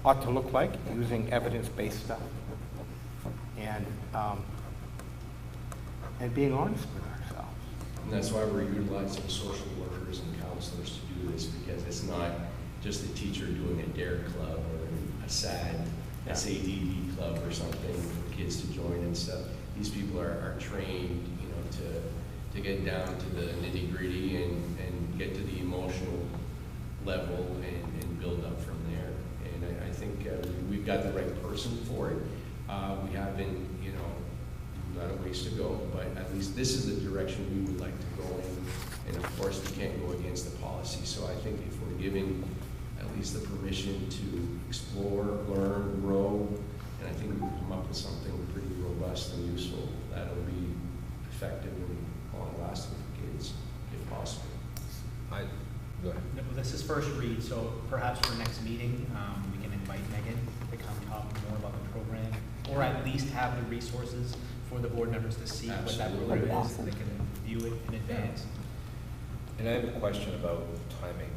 ought to look like using evidence-based stuff and being honest with ourselves. And that's why we're utilizing social workers and counselors to do this, because it's not just a teacher doing a DARE club or a SAD, SADD club or something for kids to join and stuff. These people are trained, to get down to the nitty-gritty and get to the emotional level and build up from there. And I think we've got the right person for it. We have been, got a ways to go, but at least this is the direction we would like to go in. And of course, we can't go against the policy. So I think if we're giving at least the permission to explore, learn, grow, and I think we can come up with something pretty robust and useful that'll be effective and long-lasting for kids, if possible. Go ahead. This is first read, so perhaps for next meeting, we can invite Megan to come talk more about the program, or at least have the resources for the board members to see what that Absolutely. program is, Awesome. and they can view it in advance. And I have a question about timing,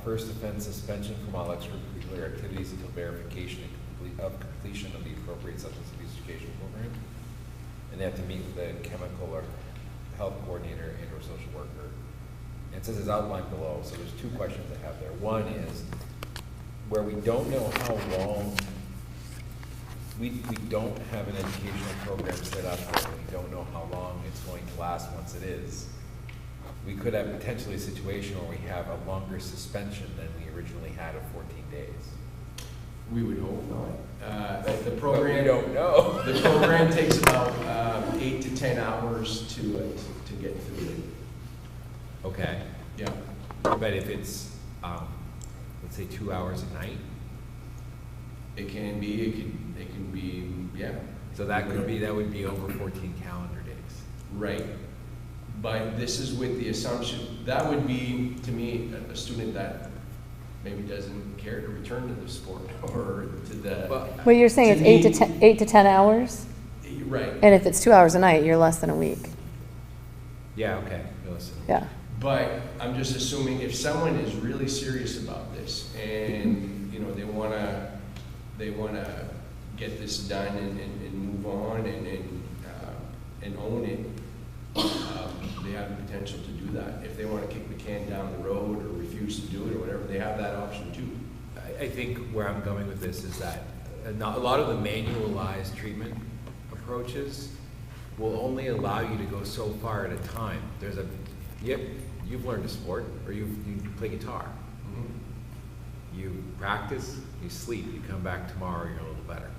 first offense suspension from all extracurricular activities until verification of completion of the appropriate substance abuse education program. And they have to meet with the chemical or health coordinator and or social worker. And it says it's outlined below, so there's two questions I have there. One is, where we don't know how long, we don't have an educational program set up, and we don't know how long it's going to last once it is. We could have potentially a situation where we have a longer suspension than we originally had of 14 days. We would hope not. The program, But we don't know. The program takes about 8 to 10 hours to get through it. Okay. Yeah. But if it's, let's say 2 hours a night, It can be. It can be. Yeah. so that would be over 14 calendar days. Right. But this is with the assumption that would be, to me, a student that maybe doesn't care to return to the sport or to the. Well, you're saying it's me- 8 to 10 hours? Right. And if it's 2 hours a night, you're less than a week. Yeah, okay. Listen. Yeah. But I'm just assuming if someone is really serious about this and they wanna get this done and move on and own it, they have the potential to do that. If they want to kick the can down the road or refuse to do it or whatever, they have that option too. I think where I'm going with this is that a lot of the manualized treatment approaches will only allow you to go so far at a time. You've learned a sport, or you play guitar. You practice, you sleep, you come back tomorrow, you're a little better.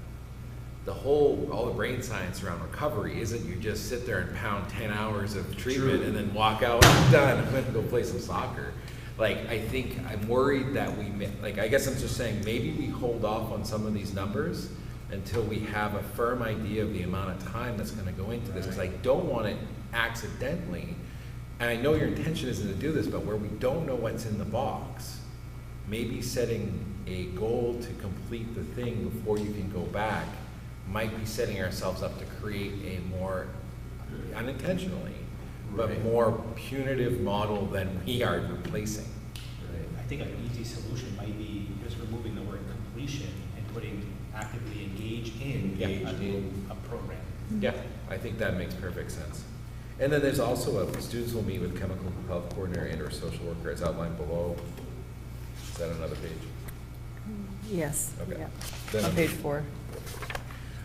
All the brain science around recovery isn't you just sit there and pound 10 hours of treatment and then walk out, I'm done, I'm gonna go play some soccer. Like, I think, I'm worried that I guess I'm just saying, maybe we hold off on some of these numbers until we have a firm idea of the amount of time that's gonna go into this, because I don't want it accidentally, and I know your intention isn't to do this, but where we don't know what's in the box, maybe setting a goal to complete the thing before you can go back might be setting ourselves up to create a more, unintentionally, but more punitive model than we are replacing. I think an easy solution might be just removing the word completion and putting actively engage in a program. Yeah, I think that makes perfect sense. And then there's also students will meet with chemical health coordinator and or social worker as outlined below. Is that another page? Yes. Okay. Yeah. Then On page 4.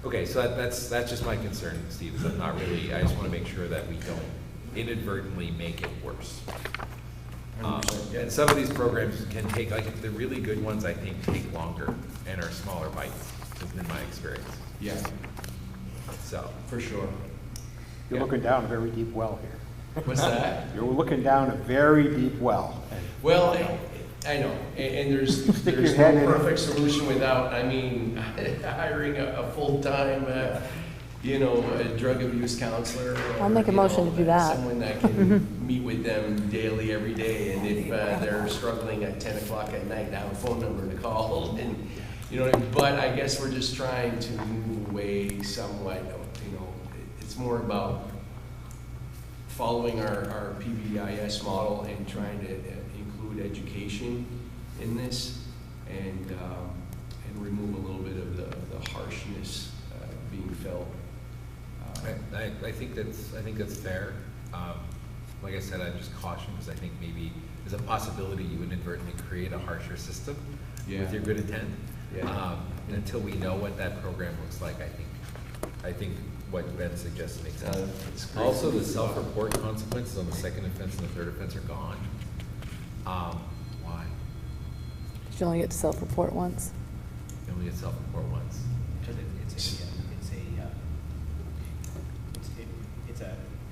Okay, so that's just my concern, Steve, is I'm not really, I just want to make sure that we don't inadvertently make it worse. And some of these programs can take, like the really good ones, I think, take longer and are smaller bites, has been my experience. Yeah, So, for sure. You're looking down a very deep well here. What's that? You're looking down a very deep well. Well, I know, and there's Stick your no head in it. perfect solution without, hiring a full-time, a drug abuse counselor. Or, I'll make a motion to do that. Someone that can meet with them daily, every day, and if they're struggling at 10 o'clock at night, have a phone number to call, and, but I guess we're just trying to move away somewhat, it's more about following our PBIS model and trying to include education in this and remove a little bit of the harshness being felt. I think that's fair. Like I said, I'm just cautioned because I think maybe there's a possibility you inadvertently create a harsher system with your good intent. Yeah. Until we know what that program looks like, I think what Ben suggested makes sense. It's great. Also, the self-report consequences on the second offense and the third offense are gone. Why? You only get to self-report once. You only get self-report once. Because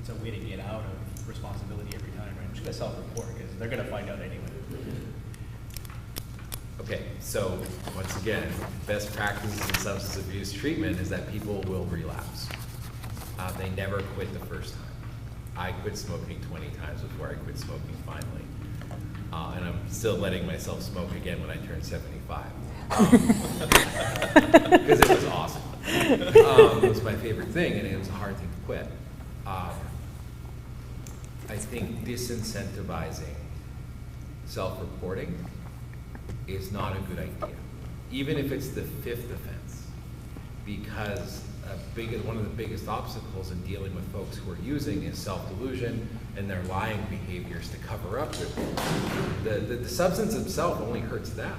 it's a way to get out of responsibility every time, right? I'm just gonna self-report because they're gonna find out anyway. Okay, so once again, best practices in substance abuse treatment is that people will relapse. They never quit the first time. I quit smoking 20 times before I quit smoking finally. And I'm still letting myself smoke again when I turn 75. Because it was awesome. It was my favorite thing, and it was a hard thing to quit. I think disincentivizing self-reporting is not a good idea, even if it's the 5th offense, because one of the biggest obstacles in dealing with folks who are using is self-delusion and their lying behaviors to cover up the substance itself only hurts them,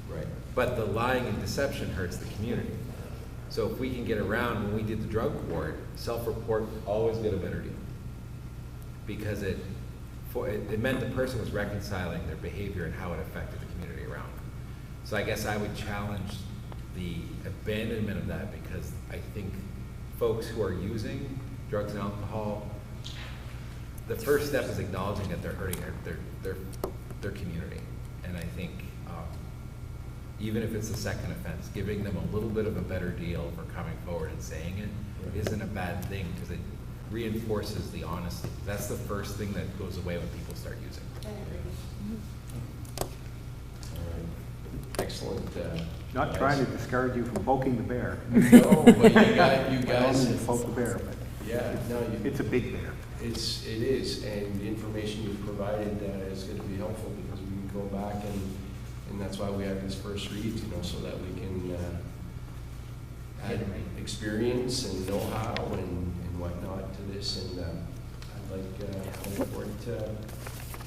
Right. but the lying and deception hurts the community. So if we can get around, when we did the drug court, self-report always get a better deal, because it meant the person was reconciling their behavior and how it affected the community around them. So I guess I would challenge the abandonment of that, because I think folks who are using drugs and alcohol, the first step is acknowledging that they're hurting their community. And I think even if it's the second offense, giving them a little bit of a better deal for coming forward and saying it isn't a bad thing, because it reinforces the honesty. That's the first thing that goes away when people start using. All right. Excellent. Not trying to discourage you from poking the bear. No, but you I don't guys. mean to poke the bear, but Yeah, no, it's a big bear. it is, and the information you provided is going to be helpful, because we can go back and that's why we have these first reads, so that we can add experience and know-how and whatnot to this, and I'd like for it to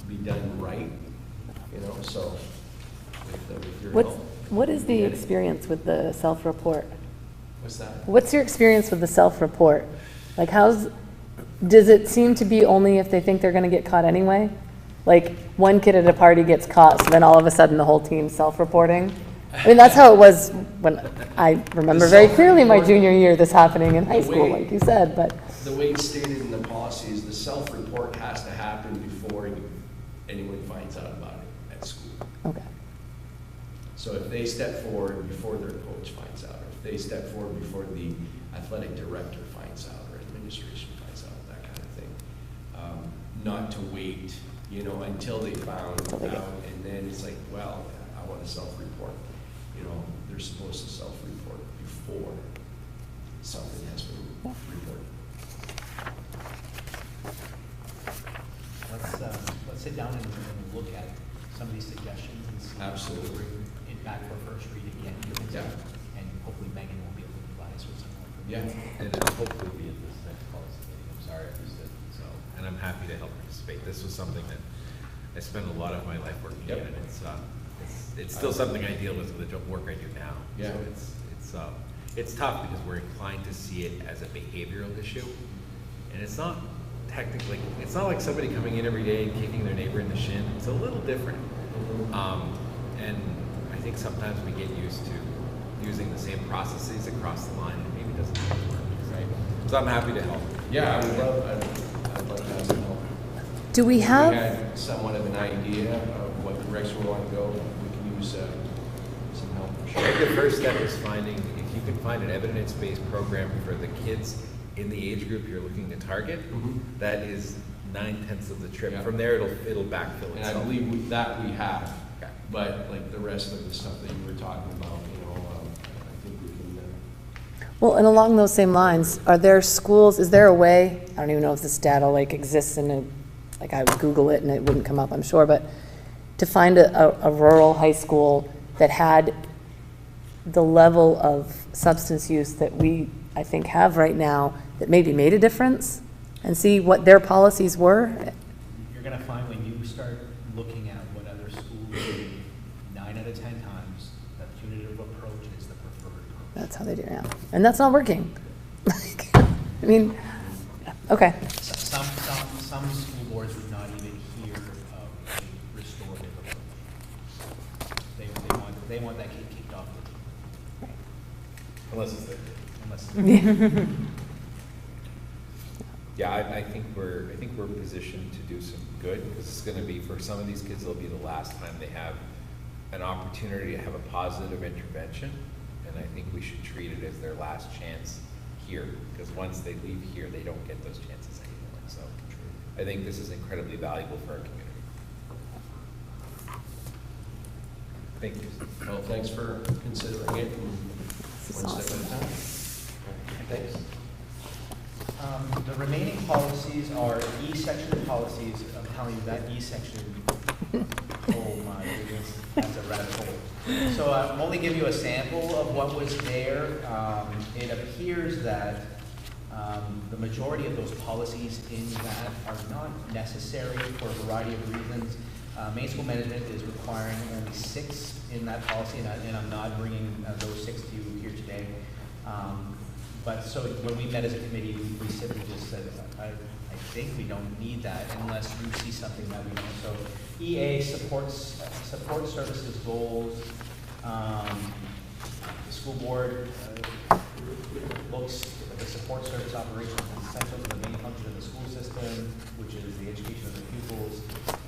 be done right, you know, so with your help. What is the Yeah. experience with the self-report? What's that? What's your experience with the self-report? Like, does it seem to be only if they think they're gonna get caught anyway? Like, one kid at a party gets caught, so then all of a sudden the whole team's self-reporting? I mean, that's how it was when, I remember very clearly my junior year, this happening in high school, like you said, but. The way it's stated in the policy is the self-report has to happen before anyone finds out about it at school. Okay. So if they step forward before their coach finds out, or if they step forward before the athletic director finds out, or administration finds out, that kind of thing. Not to wait, you know, until they found out, and then it's like, well, I want to self-report. You know, they're supposed to self-report before something has been reported. Let's sit down and look at some of these suggestions and see. Absolutely. Bring it back for first read again. Yeah. And hopefully Megan will be able to provide us with something. Yeah. And it'll hopefully be at this next policy meeting. I'm sorry I missed it. So, and I'm happy to help participate. This was something that I spent a lot of my life working Yep. in, and it's still something I deal with the work I do now. Yeah. So it's tough because we're inclined to see it as a behavioral issue, and it's not technically. It's not like somebody coming in every day and kicking their neighbor in the shin. It's a little different, and I think sometimes we get used to using the same processes across the line, and maybe it doesn't always work. Right? So I'm happy to help. Yeah, I'd like to have some help. Do we We have, had somewhat of an idea of what direction we want to go. We can use some help. I think the first step is finding, if you can find an evidence-based program for the kids in the age group you're looking to target, that is 9/10 of the trip. Yeah. From there, it'll backfill And I itself. believe we have, Okay. but like the rest of the stuff that you were talking about, you know, I think we can. well, and along those same lines, are there schools, is there a way, I don't even know if this data like exists in a, like I would Google it and it wouldn't come up, I'm sure, but to find a rural high school that had the level of substance use that we, I think, have right now, that maybe made a difference, and see what their policies were? You're gonna find when you start looking at what other schools do, 9 out of 10 times, that punitive approach is the preferred approach. That's how they do it now. And that's not working. I mean, okay. Some school boards would not even hear of a restorative approach. They want that kid kicked off the team, Unless it's there. unless. Yeah, I think we're positioned to do some good, because it's gonna be, for some of these kids, it'll be the last time they have an opportunity to have a positive intervention. And I think we should treat it as their last chance here, because once they leave here, they don't get those chances anymore. So I think this is incredibly valuable for our community. Thank you. Well, thanks for considering it, and This is one step awesome. at a time. Thanks. The remaining policies are E-section policies. I'm telling you, that E-section, oh my goodness, that's a rabbit hole. So I'm only giving you a sample of what was there. It appears that the majority of those policies in that are not necessary for a variety of reasons. Main school management is requiring only 6 in that policy, and I'm not bringing those 6 to you here today. But so when we met as a committee, we simply just said, I think we don't need that unless you see something that we don't. So EA support services goals. The school board looks at the support service operations as essential to the main function of the school system, which is the education of the pupils.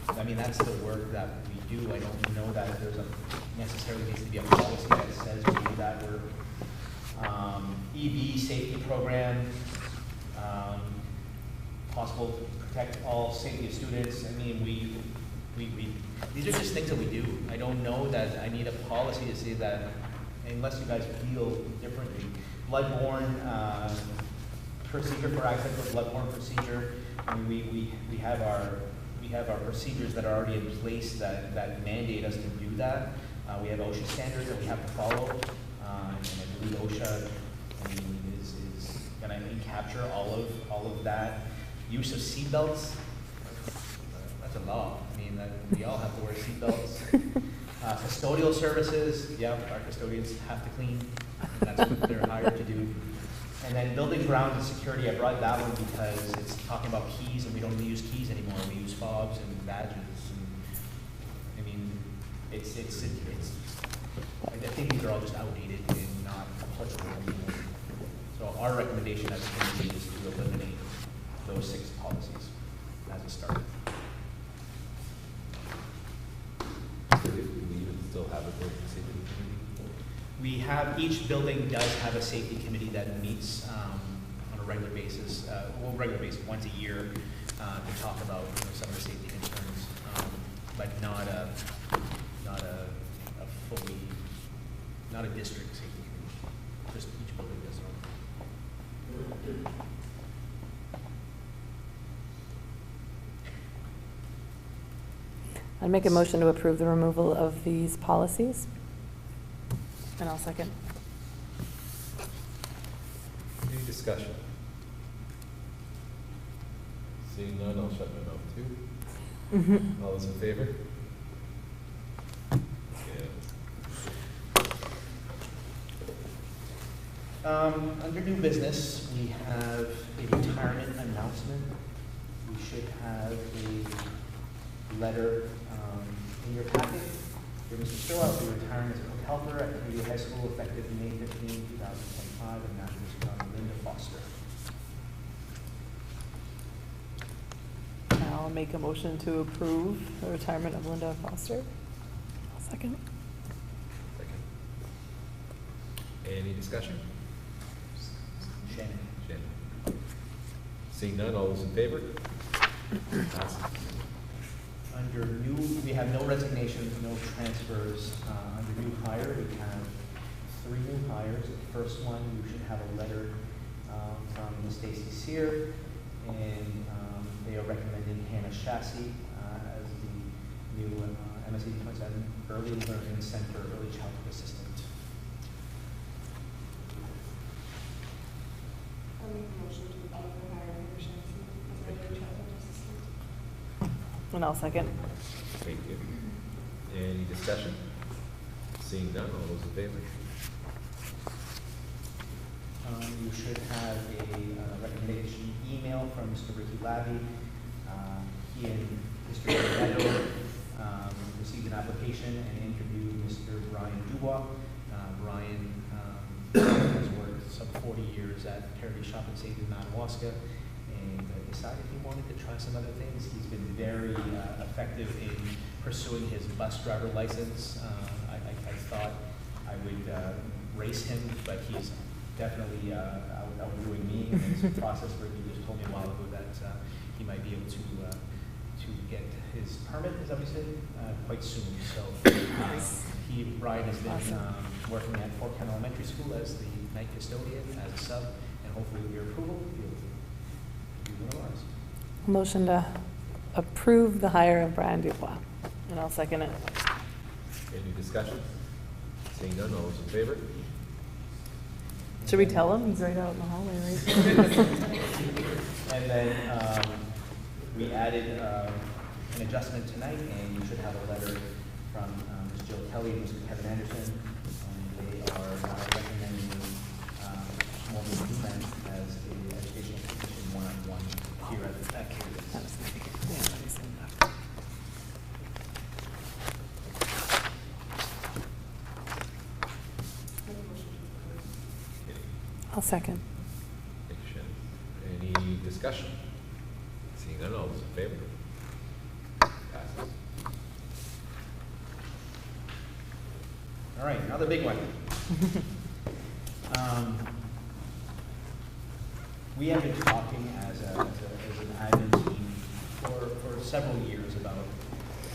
I mean, that's the work that we do. I don't know that there's necessarily needs to be a policy that says we do that work. EB safety program, possible to protect all safety of students. I mean, these are just things that we do. I don't know that I need a policy to say that, unless you guys feel differently. Bloodborne procedure for access to bloodborne procedure. I mean, we have our procedures that are already in place that mandate us to do that. We have OSHA standards that we have to follow, and I believe OSHA I mean, is gonna capture all of that. Use of seatbelts, that's a law. I mean, we all have to wear seatbelts. Custodial services, yeah, our custodians have to clean, and that's what they're hired to do. And then building grounds and security, I brought that one because it's talking about keys, and we don't use keys anymore. We use fobs and badges. And, I mean, I think these are all just outdated and not applicable anymore. So our recommendation as a committee is to eliminate those 6 policies as a start. Do we even still have a building safety committee? We have, each building does have a safety committee that meets on a regular basis, once a year, to talk about some of the safety concerns, but not a fully, not a district safety committee. Just each building does their own. I'd make a motion to approve the removal of these policies. And I'll second. Any discussion? Seeing none, I'll shut my mouth too. All those in favor? Under new business, we have a retirement announcement. We should have a letter in your packet. For Mr. Stilwell, will be retiring as a cook helper at Community High School effective May 15, 2025, and that is from Linda Foster. I'll make a motion to approve the retirement of Linda Foster. I'll second. Second. Any discussion? Shannon. Shannon. Seeing none, all those in favor? Passes. Under new, we have no resignations, no transfers. Under new hire, we have 3 new hires. The first one, you should have a letter from Ms. Stacy Sear, and they are recommending Hannah Chassis as the new MSAD 27 Early Learning Center Early Childhood Assistant. I'll make a motion to approve the hire of Hannah Chassis as our early childhood assistant. And I'll second. Thank you. Any discussion? Seeing none, all those in favor? You should have a recommendation email from Mr. Ricky Labby. He and Mr. Neto received an application and interviewed Mr. Brian Dubois. Brian has worked some 40 years at Heritage Shop and Save in Madawaska, and decided he wanted to try some other things. He's been very effective in pursuing his bus driver license. I thought I would race him, but he's definitely outdoing me in this process where he just told me a while ago that he might be able to get his permit, as I said, quite soon. So Brian has been working at Fort Kent Elementary School as the night custodian, as a sub, and hopefully with your approval, he'll be one of ours. Motion to approve the hire of Brian Dubois. And I'll second it. Any discussion? Seeing none, all those in favor? Should we tell him? He's right out in the hallway, right? And then we added an adjustment tonight, and you should have a letter from Ms. Jill Kelly and Mr. Kevin Anderson, and they are recommending Morgan Newman as the educational technician one-on-one here at Curious. I'll second. Thank you, Shannon. Any discussion? Seeing none, all those in favor? Passes. All right, now the big one. We have been talking as an admin team for several years about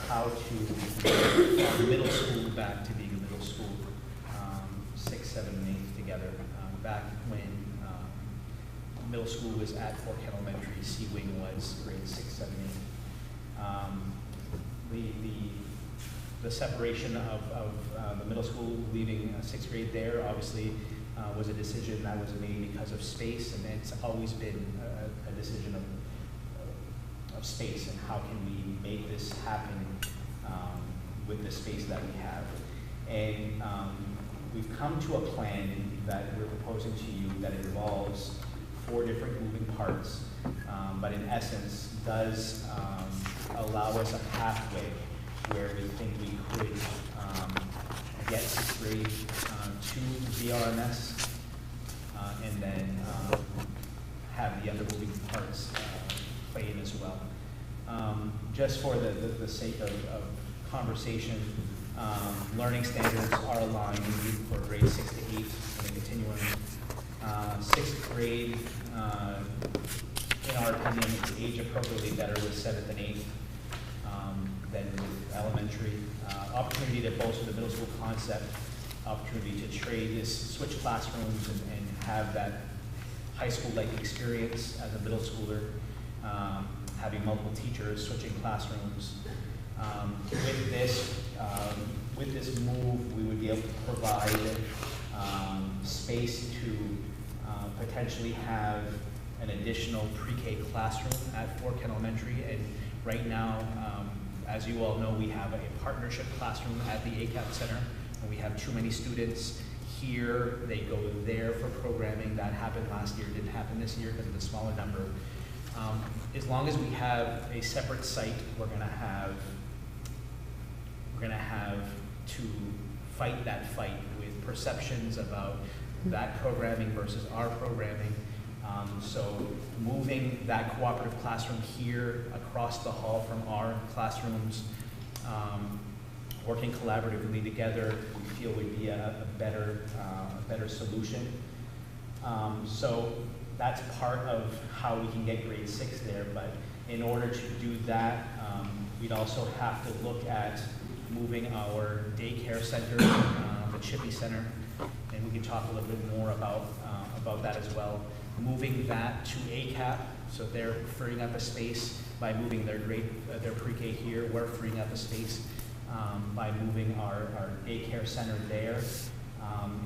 how to get middle school back to being a middle school, 6, 7, and 8 together. Back when middle school was at Fort Kent Elementary, C Wing was grades 6, 7, 8. The separation of the middle school, leaving 6th grade there, obviously was a decision that was made because of space, and it's always been a decision of space and how can we make this happen with the space that we have. And we've come to a plan that we're proposing to you that involves 4 different moving parts, but in essence does allow us a pathway where we think we could get 6th grade to VRMS and then have the other moving parts play in as well. Just for the sake of conversation, learning standards are aligned for grades 6 to 8 in the continuum. 6th grade, in our opinion, is age appropriately better with 7th and 8th than with elementary. Opportunity to bolster the middle school concept, opportunity to trade this, switch classrooms and have that high school-like experience as a middle schooler, having multiple teachers, switching classrooms. With this move, we would be able to provide space to potentially have an additional pre-K classroom at Fort Kent Elementary. And right now, as you all know, we have a partnership classroom at the ACAP Center, and we have too many students here. They go there for programming. That happened last year, didn't happen this year because of the smaller number. As long as we have a separate site, we're gonna have to fight that fight with perceptions about that programming versus our programming. So moving that cooperative classroom here across the hall from our classrooms, working collaboratively together, we feel would be a better solution. So that's part of how we can get grade 6 there, but in order to do that, we'd also have to look at moving our daycare center, the Chippy Center, and we can talk a little bit more about that as well. Moving that to ACAP, so they're freeing up a space by moving their pre-K here. We're freeing up a space by moving our daycare center there.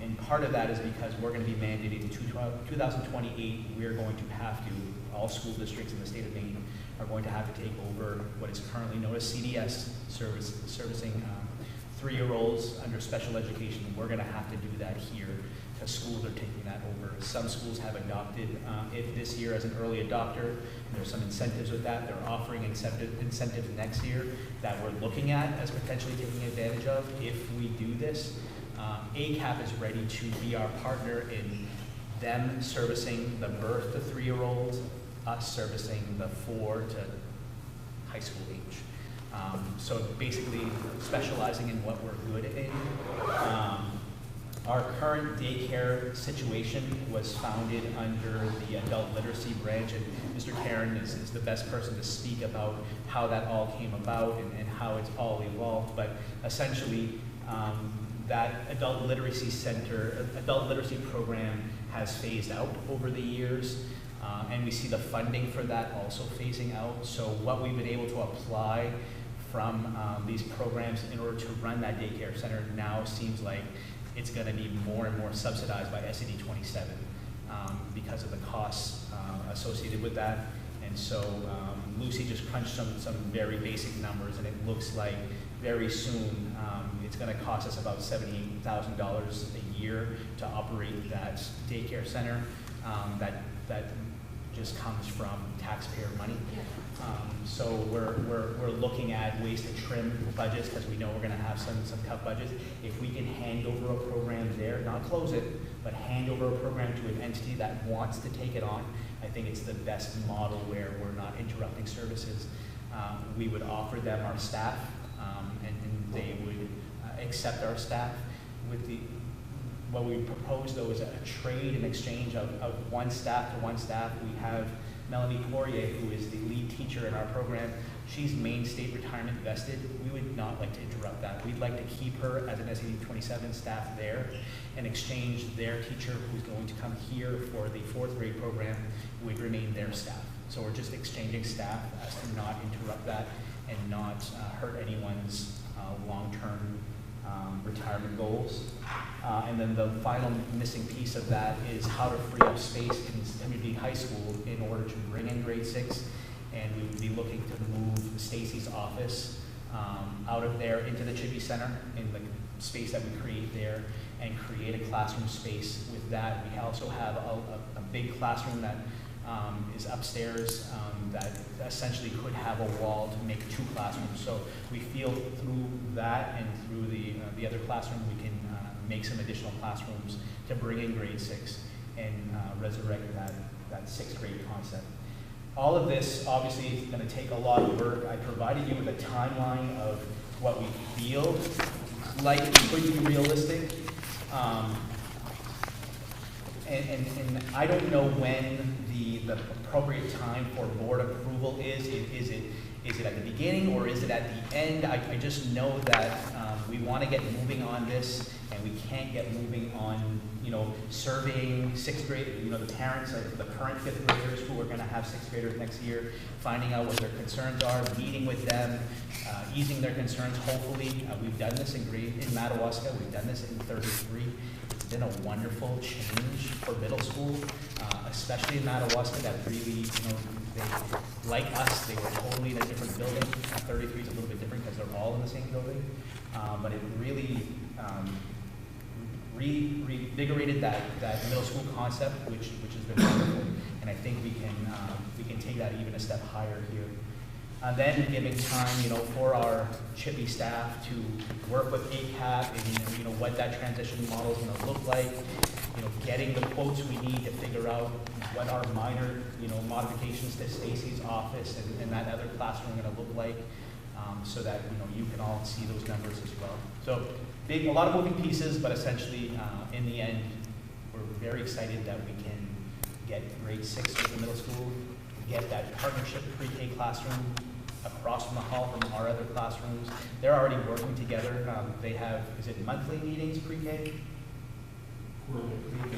And part of that is because we're going to be mandating in 2028, we're going to have to, all school districts in the state of Maine are going to have to take over what is currently known as CDS, servicing 3-year-olds under special education. We're going to have to do that here because schools are taking that over. Some schools have adopted it this year as an early adopter, and there's some incentives with that. They're offering incentives next year that we're looking at as potentially taking advantage of if we do this. ACAP is ready to be our partner in them servicing the birth to 3-year-olds, us servicing the 4 to high school age. So basically specializing in what we're good in. Our current daycare situation was founded under the adult literacy branch, and Mr. Karen is the best person to speak about how that all came about and how it's all evolved. But essentially, that adult literacy program has phased out over the years, and we see the funding for that also phasing out. So what we've been able to apply from these programs in order to run that daycare center now seems like it's going to be more and more subsidized by SAD 27 because of the costs associated with that. And so Lucy just crunched some very basic numbers, and it looks like very soon it's going to cost us about $78,000 a year to operate that daycare center. That just comes from taxpayer money. So we're looking at ways to trim budgets because we know we're going to have some tough budgets. If we can hand over a program there, not close it, but hand over a program to an entity that wants to take it on, I think it's the best model where we're not interrupting services. We would offer them our staff, and they would accept our staff. What we propose though is a trade and exchange of one staff to one staff. We have Melanie Poirier, who is the lead teacher in our program. She's Maine State retirement vested. We would not like to interrupt that. We'd like to keep her as an SAD 27 staff there and exchange their teacher, who's going to come here for the 4th grade program, would remain their staff. So we're just exchanging staff as to not interrupt that and not hurt anyone's long-term retirement goals. And then the final missing piece of that is how to free up space in community high school in order to bring in grade 6. And we would be looking to move Stacy's office out of there into the Chippy Center in the space that we create there, and create a classroom space with that. We also have a big classroom that is upstairs that essentially could have a wall to make 2 classrooms. So we feel through that and through the other classroom, we can make some additional classrooms to bring in grade 6 and resurrect that 6th grade concept. All of this obviously is going to take a lot of work. I provided you with a timeline of what we feel like could be realistic. And I don't know when the appropriate time for board approval is. Is it at the beginning or is it at the end? I just know that we want to get moving on this, and we can't get moving on, surveying 6th grade, the parents of the current 5th graders who are going to have 6th graders next year, finding out what their concerns are, meeting with them, easing their concerns, hopefully. We've done this in Madawaska, we've done this in 33. It's been a wonderful change for middle school, especially in Madawaska, that really, they, like us, they were totally in a different building. 33 is a little bit different because they're all in the same building, but it really reinvigorated that middle school concept, which has been wonderful, and I think we can take that even a step higher here. And then giving time, for our Chippy staff to work with ACAP and what that transition model is going to look like. Getting the quotes we need to figure out what our minor, modifications to Stacy's office and that other classroom are going to look like, so that you can all see those numbers as well. So a lot of moving pieces, but essentially in the end, we're very excited that we can get grade 6 with the middle school, get that partnership pre-K classroom across from the hall from our other classrooms. They're already working together. They have, is it monthly meetings pre-K?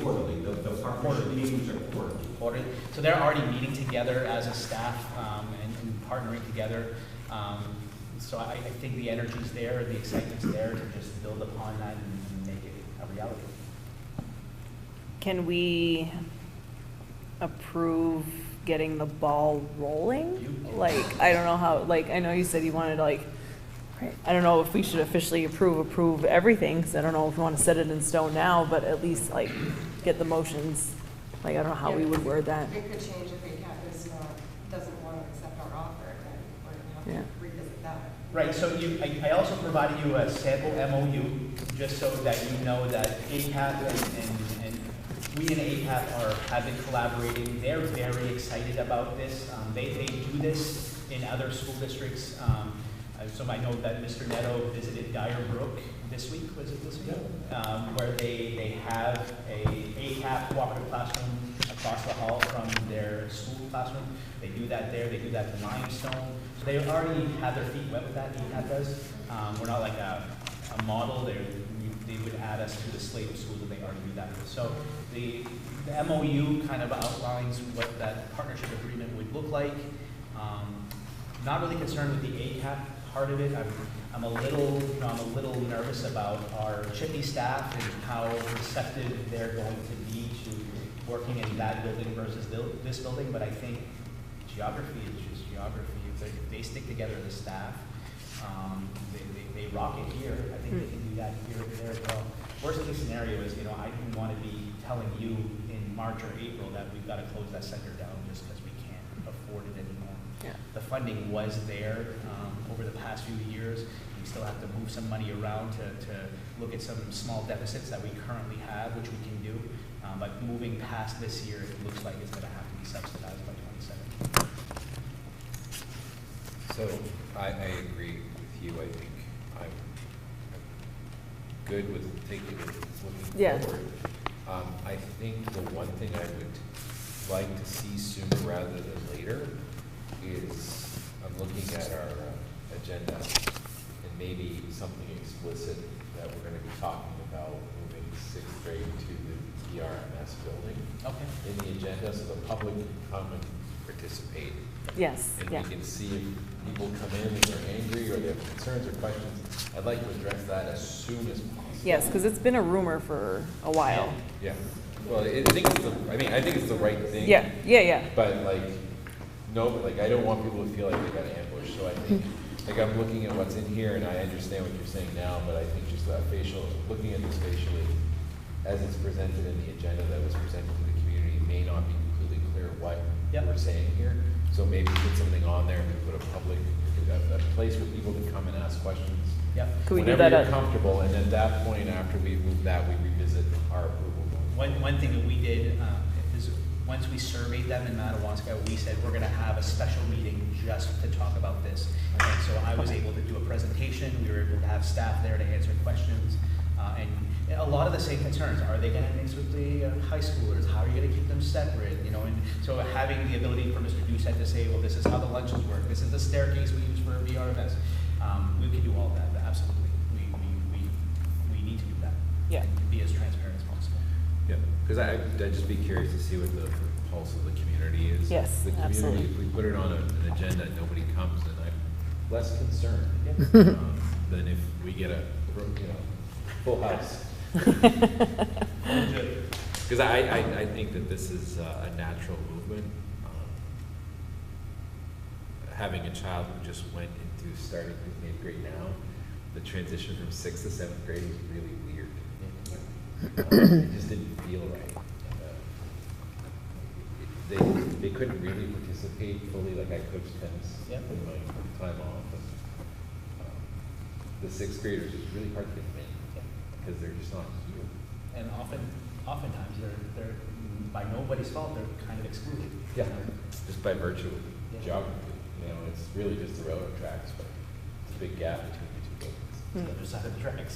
Quarterly. The partnership meetings are quarterly. So they're already meeting together as a staff and partnering together. So I think the energy's there, the excitement's there to just build upon that and make it a reality. Can we approve getting the ball rolling? Like, I don't know how, I know you said you wanted I don't know if we should officially approve everything, because I don't know if we want to set it in stone now, but at least get the motions. I don't know how we would word that. It could change if ACAP doesn't want to accept our offer, then we're going to have to revisit that. Right, so I also provided you a sample MOU, just so that you know that ACAP and we and ACAP have been collaborating. They're very excited about this. They do this in other school districts. So I know that Mr. Netto visited Dyer Brook this week, was it this week? Where they have a ACAP cooperative classroom across the hall from their school classroom. They do that there, they do that in Limestone. So they already have their feet wet with that, ACAP does. We're not like a model, they would add us to the slate of schools that they already do that with. So the MOU kind of outlines what that partnership agreement would look like. Not really concerned with the ACAP part of it. I'm a little nervous about our Chippy staff and how receptive they're going to be to working in that building versus this building. But I think geography is just geography. If they stick together as a staff, they rock it here. I think they can do that here and there as well. Worst case scenario is, I didn't want to be telling you in March or April that we've got to close that center down just because we can't afford it anymore. Yeah. The funding was there over the past few years. We still have to move some money around to look at some small deficits that we currently have, which we can do. But moving past this year, it looks like it's going to have to be subsidized by 27. So I agree with you. I think I'm good with taking it, looking forward. I think the one thing I would like to see sooner rather than later is I'm looking at our agenda and maybe something explicit that we're going to be talking about moving 6th grade to the ERMS building Okay. in the agenda, so the public can come and participate. Yes, And yeah. we can see if people come in and they're angry or they have concerns or questions. I'd like to address that as soon as possible. Yes, because it's been a rumor for a while. Yeah. Well, I think it's the right thing. Yeah, yeah, yeah. But like, no, like I don't want people to feel like they got ambushed. So I think, like I'm looking at what's in here and I understand what you're saying now, but I think just that looking at this facially, as it's presented in the agenda that was presented to the community, may not be completely clear what Yep. we're saying here. So maybe put something on there, put a place for people to come and ask questions. Yep. Could we do Whenever that you're at, comfortable, and at that point, after we move that, we revisit our approval. One thing that we did is, once we surveyed them in Madawaska, we said, we're gonna have a special meeting just to talk about this. And so I was able to do a presentation, we were able to have staff there to answer questions, and a lot of the same concerns. Are they gonna mix with the high schoolers? How are you gonna keep them separate? You know, and so having the ability for Mr. Doucette to say, well, this is how the lunches work, this is the staircase we use for VR events. We can do all of that, absolutely. We need to do that. Yeah. And be as transparent as possible. Yeah, because I'd just be curious to see what the pulse of the community is. Yes, The community, absolutely. if we put it on an agenda and nobody comes, then I'm less concerned than if we get a, full house. Because I think that this is a natural movement. Having a child who just went into starting in 8th grade now, the transition from 6th to 7th grade was really weird. It just didn't feel right. They couldn't really participate fully like I coached tennis Yep. in my time off. And, the 6th graders, it's really hard to get them in because they're just not here. And oftentimes they're by nobody's fault, they're kind of excluded. Yeah, just by virtue of Yeah. geography. It's really just the railroad tracks, but it's a big gap between the two buildings. The other side of the tracks.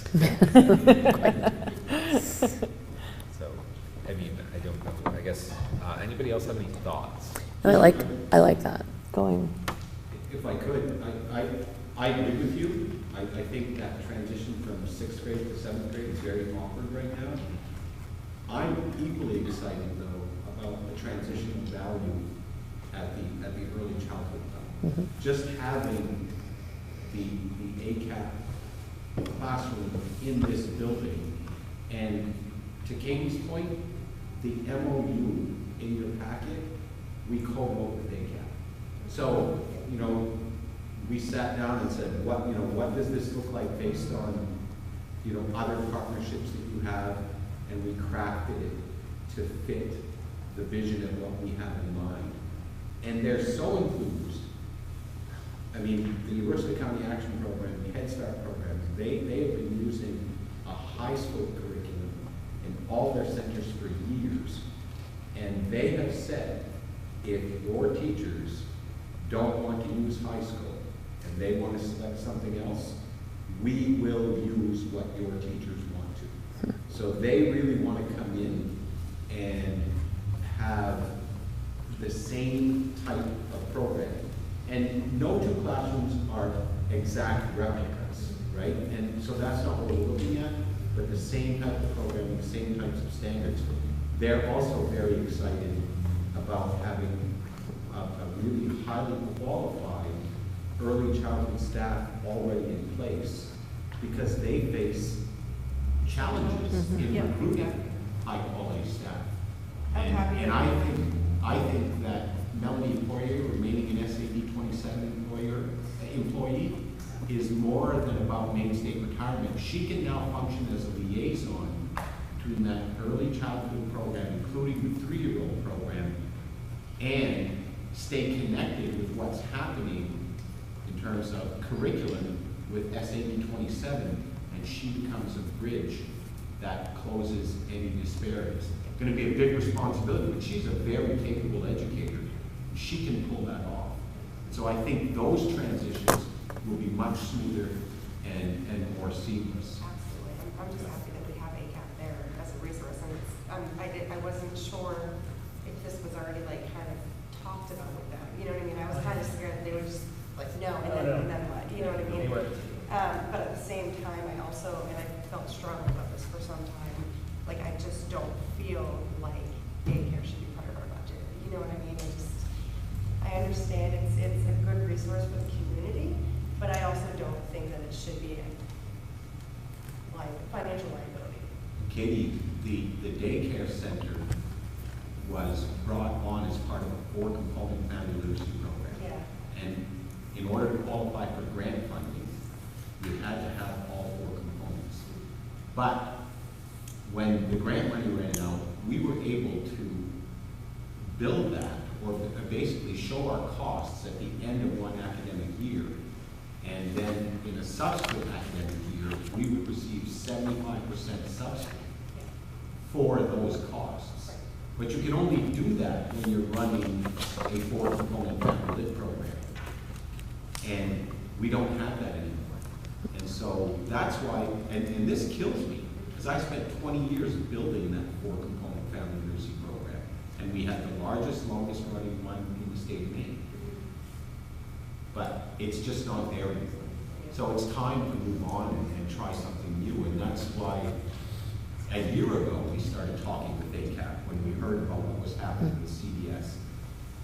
So, I mean, I don't know. I guess, anybody else have any thoughts? I like that, going, If I could, I agree with you. I think that transition from 6th grade to 7th grade is very awkward right now. I'm equally excited though about the transition of value at the early childhood level. Just having the ACAP classroom in this building, and to Katie's point, the MOU in your packet, we co-wrote with ACAP. So, we sat down and said, what does this look like based on, other partnerships that you have, and we crafted it to fit the vision of what we have in mind. And they're so enthused. I mean, the University County Action Program, the Head Start programs, they have been using a high school curriculum in all their centers for years. And they have said, if your teachers don't want to use high school and they want to select something else, we will use what your teachers want to. So they really want to come in and have the same type of programming. And no two classrooms are exact replicas, right? And so that's not what we're looking at, but the same type of programming, the same types of standards. They're also very excited about having a really highly qualified early childhood staff already in place, because they face challenges in Yeah. recruiting high-quality staff. I'm happy. And I think that Melanie Poirier, remaining an SAD 27 employee, is more than about Maine State retirement. She can now function as a liaison between that early childhood program, including the 3-year-old program, and stay connected with what's happening in terms of curriculum with SAD 27, and she becomes a bridge that closes any disparities. Going to be a big responsibility, but she's a very capable educator. She can pull that off. So I think those transitions will be much smoother and more seamless. Absolutely. I'm just happy that we have ACAP there as a resource. And I wasn't sure if this was already like kind of talked about with them. You know what I mean? I was kind of scared that they would just like, no, and then what? You know what I mean? But at the same time, I felt strongly about this for some time. Like, I just don't feel like daycare should be part of our budget. You know what I mean? I liability. Katie, the daycare center was brought on as part of a 4-component family literacy program. Yeah. And in order to qualify for grant funding, you had to have all 4 components. But when the grant money ran out, we were able to build that, or basically show our costs at the end of one academic year. And then in a subsequent academic year, we would receive 75% subsidy for those costs. But you can only do that when you're running a 4-component family lit program. And we don't have that anymore. And so that's why, and this kills me, because I spent 20 years building that 4-component family literacy program. And we had the largest, longest running one in the state of Maine. But it's just not there anymore. So it's time to move on and try something new. And that's why a year ago we started talking with ACAP when we heard about what was happening with CDS.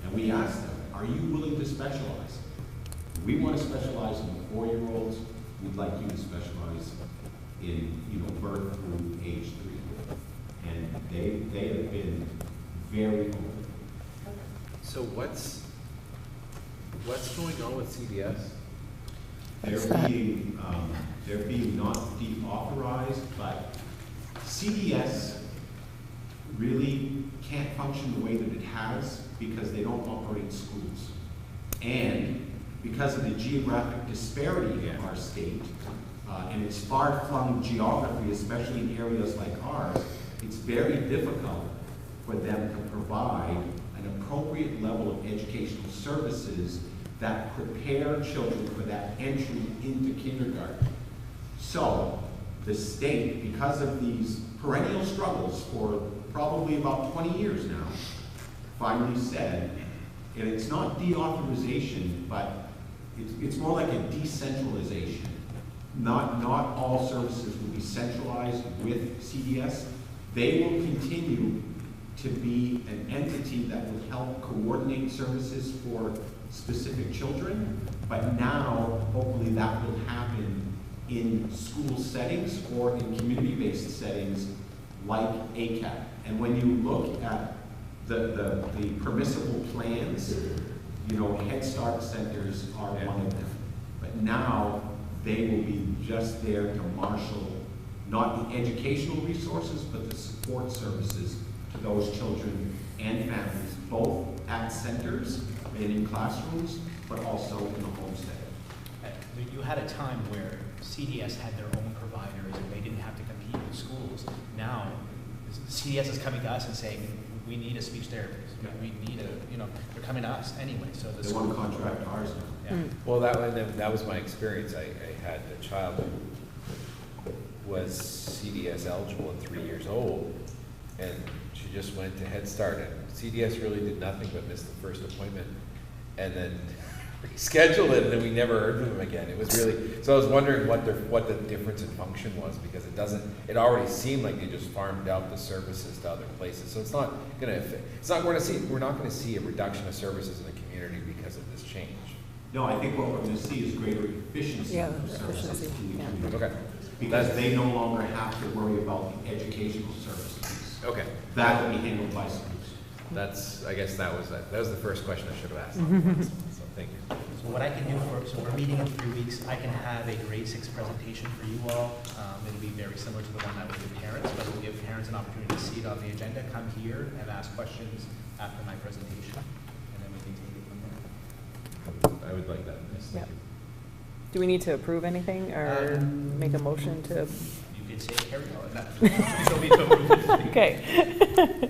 And we asked them, are you willing to specialize? We want to specialize in the 4-year-olds. We'd like you to specialize in, birth through age 3. And they have been very open. So what's going on with CDS? They're being not deauthorized, but CDS really can't function the way that it has because they don't operate schools. And because of the geographic disparity in our state, and its far-flung geography, especially in areas like ours, it's very difficult for them to provide an appropriate level of educational services that prepare children for that entry into kindergarten. So the state, because of these perennial struggles for probably about 20 years now, finally said, and it's not deauthorization, but it's more like a decentralization. Not all services will be centralized with CDS. They will continue to be an entity that will help coordinate services for specific children, but now hopefully that will happen in school settings or in community-based settings like ACAP. And when you look at the permissible plans, Head Start centers are one of them. But now they will be just there to marshal not the educational resources, but the support services to those children and families, both at centers and in classrooms, but also in the home setting. You had a time where CDS had their own providers and they didn't have to compete with schools. Now, CDS is coming to us and saying, we need a speech therapist. We need they're coming to us anyway. So they want to contract ours now. Yeah. Well, that was my experience. I had a child who was CDS eligible at 3 years old, and she just went to Head Start, and CDS really did nothing but miss the first appointment, and then rescheduled it, and then we never heard from them again. It was really, so I was wondering what the difference in function was, because it already seemed like they just farmed out the services to other places. So we're not going to see a reduction of services in the community because of this change. No, I think what we're going to see is greater efficiency Yeah, of the services efficiency, to the yeah. community. Okay. Because they no longer have to worry about the educational services. Okay. That will be handled by schools. I guess that was the first question I should have asked. So thank you. So what I can do so we're meeting in 3 weeks, I can have a grade 6 presentation for you all. It'll be very similar to the one I would give parents, but it'll give parents an opportunity to see it on the agenda, come here and ask questions after my presentation, and then we can take it from there. I would like that. Yes, thank Yep. you. Do we need to approve anything or make a motion to? You could say carry on. Don't need to approve anything. Okay.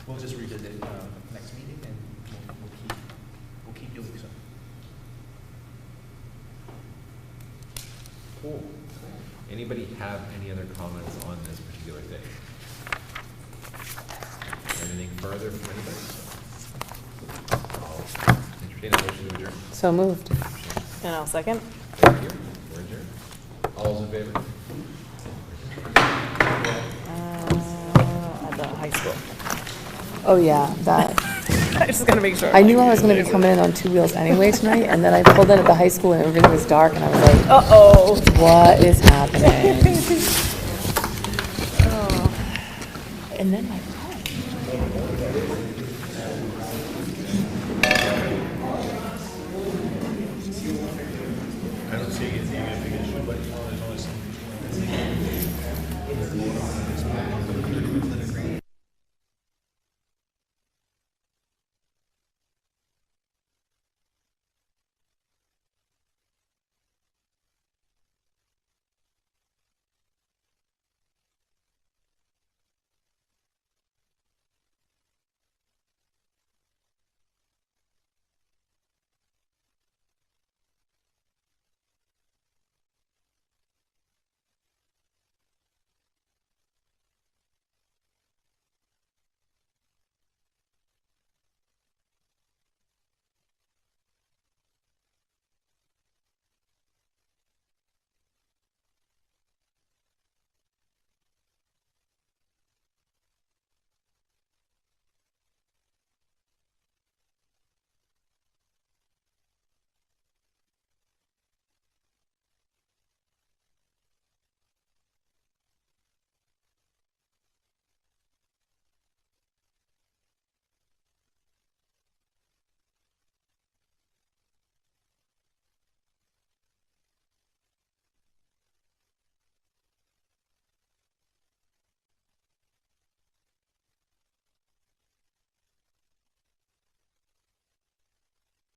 We'll just revisit next meeting, and we'll keep doing so. Cool. Anybody have any other comments on this particular thing? Anything further from anybody? I'll entertain a motion to adjourn. So moved. And I'll second. Thank you. We're adjourned. All those in favor? At the high school. Oh, yeah, that. I'm just gonna make sure. I knew I was going to be coming in on 2 wheels anyway tonight, and then I pulled in at the high school and everything was dark, and I was like, Uh-oh. what is happening? And then my